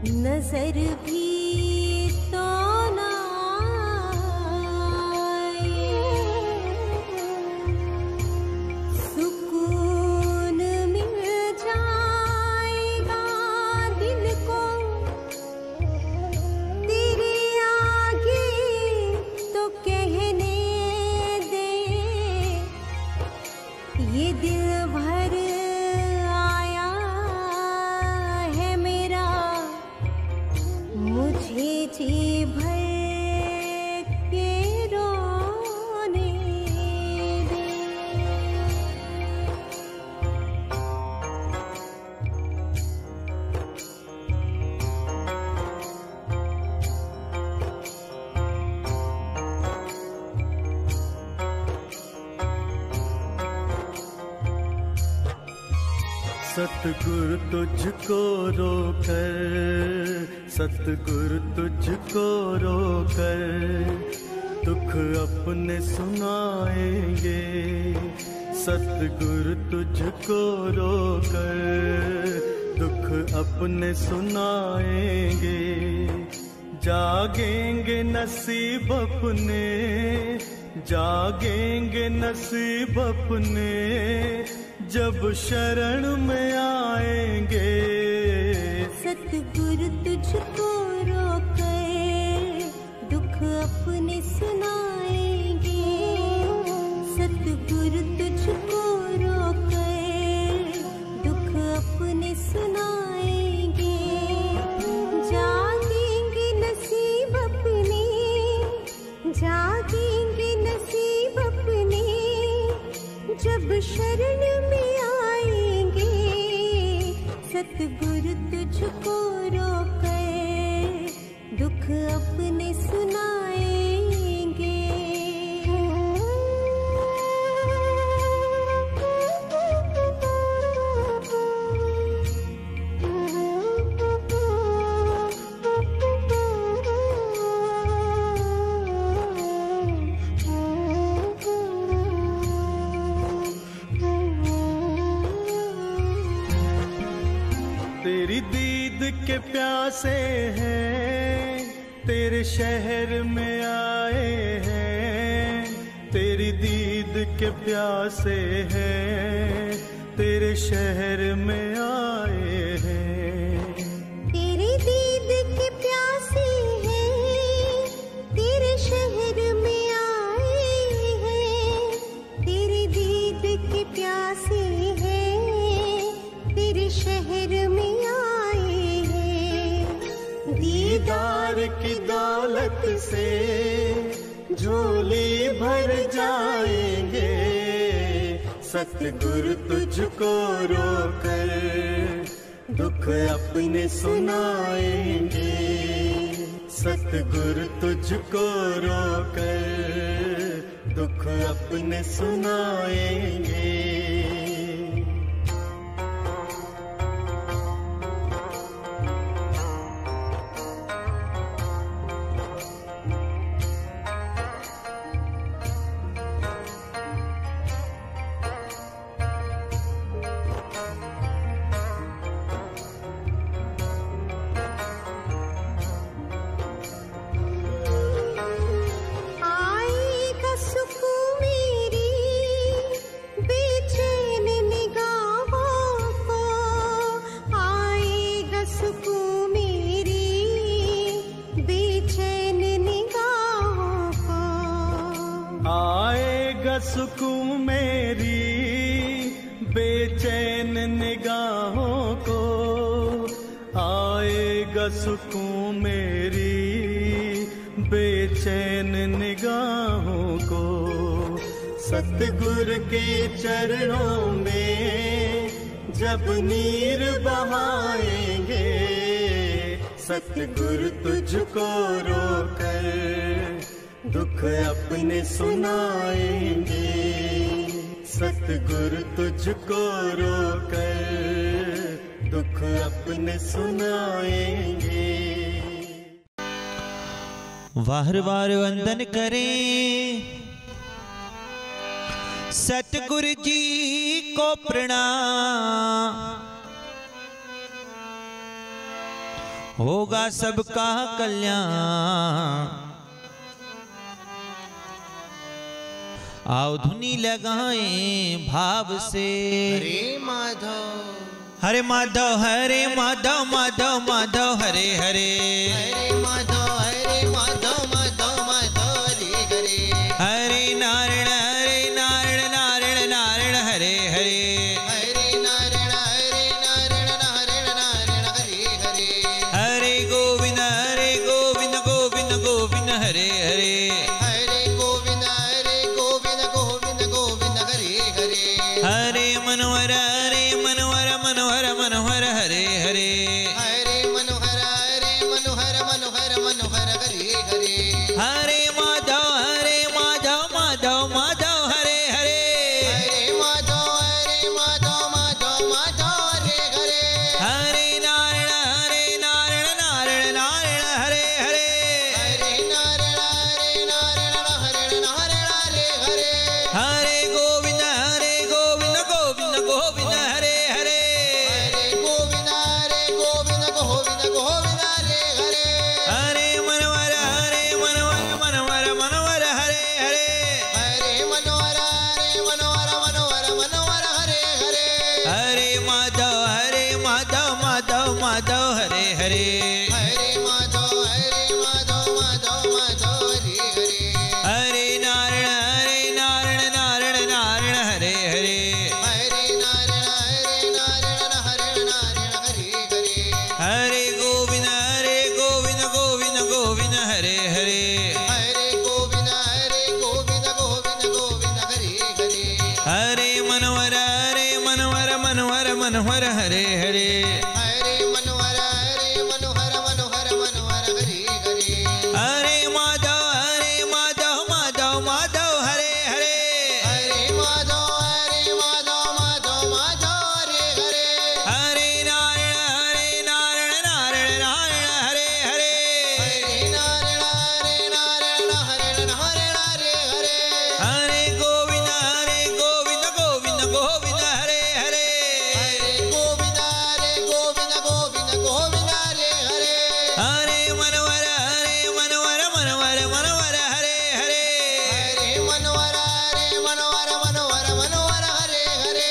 नजर भी तो ना आए, सुकून मिल जाएगा दिल को तेरे आगे तो कहने दे, ये दिल भर आया है मेरा, मुझे जी भर के रोने दे। सतगुरु तुझको रोकर, सतगुरु तुझको रोकर दुख अपने सुनाएंगे, सतगुरु तुझको रोकर दुख अपने सुनाएंगे, जागेंगे नसीब अपने, जागेंगे नसीब अपने जब शरण में आएंगे। सतगुरु तुझको रोकर दुख अपने सुनाएंगे, सतगुरु तुझको रोकर दुख अपने सुनाएंगे, जागेंगे नसीब अपने, जागेंगे नसीब अपने जब शरण में आएंगे, सतगुरु तुझको रोकर दुख अपने सुनाएंगे। तेरी दीद के प्यासे हैं, तेरे शहर में आए हैं, तेरी दीद के प्यासे हैं, तेरे शहर में आए हैं। तेरी दीद के प्यासे हैं, तेरे शहर में आए हैं, तेरी दीद के प्यासे हैं, तेरे शहर में दीदार की दौलत से झोली भर जाएंगे, सतगुरु तुझको रोकर दुख अपने सुनाएंगे, सतगुरु तुझको रोकर दुख अपने सुनाएंगे। सुकून मेरी बेचैन निगाहों को, आएगा सुकून मेरी बेचैन निगाहों को, सतगुरु के चरणों में जब नीर बहाएंगे, सतगुरु तुझको रोकर दुख अपने सुनाएंगे, सतगुरु तुझको रोकर दुख अपने सुनाएंगे। वार वार वंदन करें सतगुरु जी को प्रणाम, होगा सबका कल्याण। आओ धुनी लगाएं भाव से, हरे माधव हरे माधव हरे माधव माधव माधव हरे हरे, हरे माधव हरे माधव माधव माधव हरे हरे, हरे नारायण नारायण नारायण हरे हरे, हरे नारायण नारायण नारायण हरे हरे, हरे गोविंद गोविंद गोविंद हरे हरे, हरे गोविंद गोविंद गोविंद हरे हरे, हरे मनोहर मनोहर मनोहर हरे हरे, हरे मनोहर मनोहर मनोहर हरे हरे, हरे माधव माधव माधव हरे हरे, हरे माधव माधव माधव हरे हरे, हरे नारायण नारायण हरे हरे, हरे नारायण नारायण हरे हरे, हरे गोविंद गोविंद हरे हरे, हरे गोविंद गोविंद हरे हरे, हरे मनोहर मनोहर हरे हरे, हरे मनोहर मनोहर हरे हरे, हरे माधव माधव हरे हरे, हरे माधव माधव हरे हरे, हरे नारायण नारायण हरे हरे, हरे नारायण हरे हरे, हरे गोविंद गोविंद हरे हरे, हरे गोविंद गोविंद हरे हरे, हरे मनोहर मनोहर हरे हरे, हरे मनोहर मनोहर हरे हरे, हरे माधव माधव हरे हरे, हरे माधव माधव हरे हरे, हरे नारायण हरे हरे, हरे नारायण हरे हरे, हरे गोविंद गोविंद हरे हरे, हरे गोविंद गोविंद हरे हरे, हरे मनोहर हरे हरे, हरे मनोहर मनोहर हरे हरे,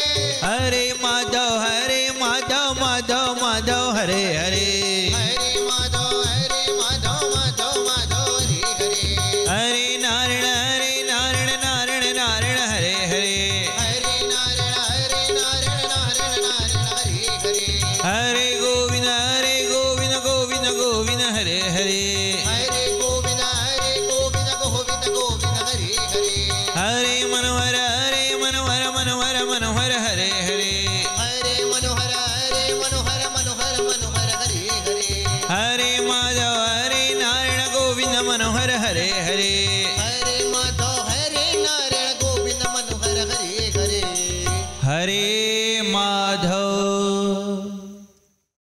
हरे माधव माधव हरे हरे, हरे माधव माधव हरे हरे, हरे नारायण हरे हरे, हरे नारायण हरे हरे, हरे गोविंद गोविंद हरे हरे, हरे गोविंद गोविंद हरे हरे, हरे मनोहर मनोहर हरे हरे, हरे मनोहर मनोहर हरे हरे, हरे माधव नारायण गोविंद मनोहर हरे हरे, हरे माधव नारायण गोविंद मनोहर हरे हरे, हरे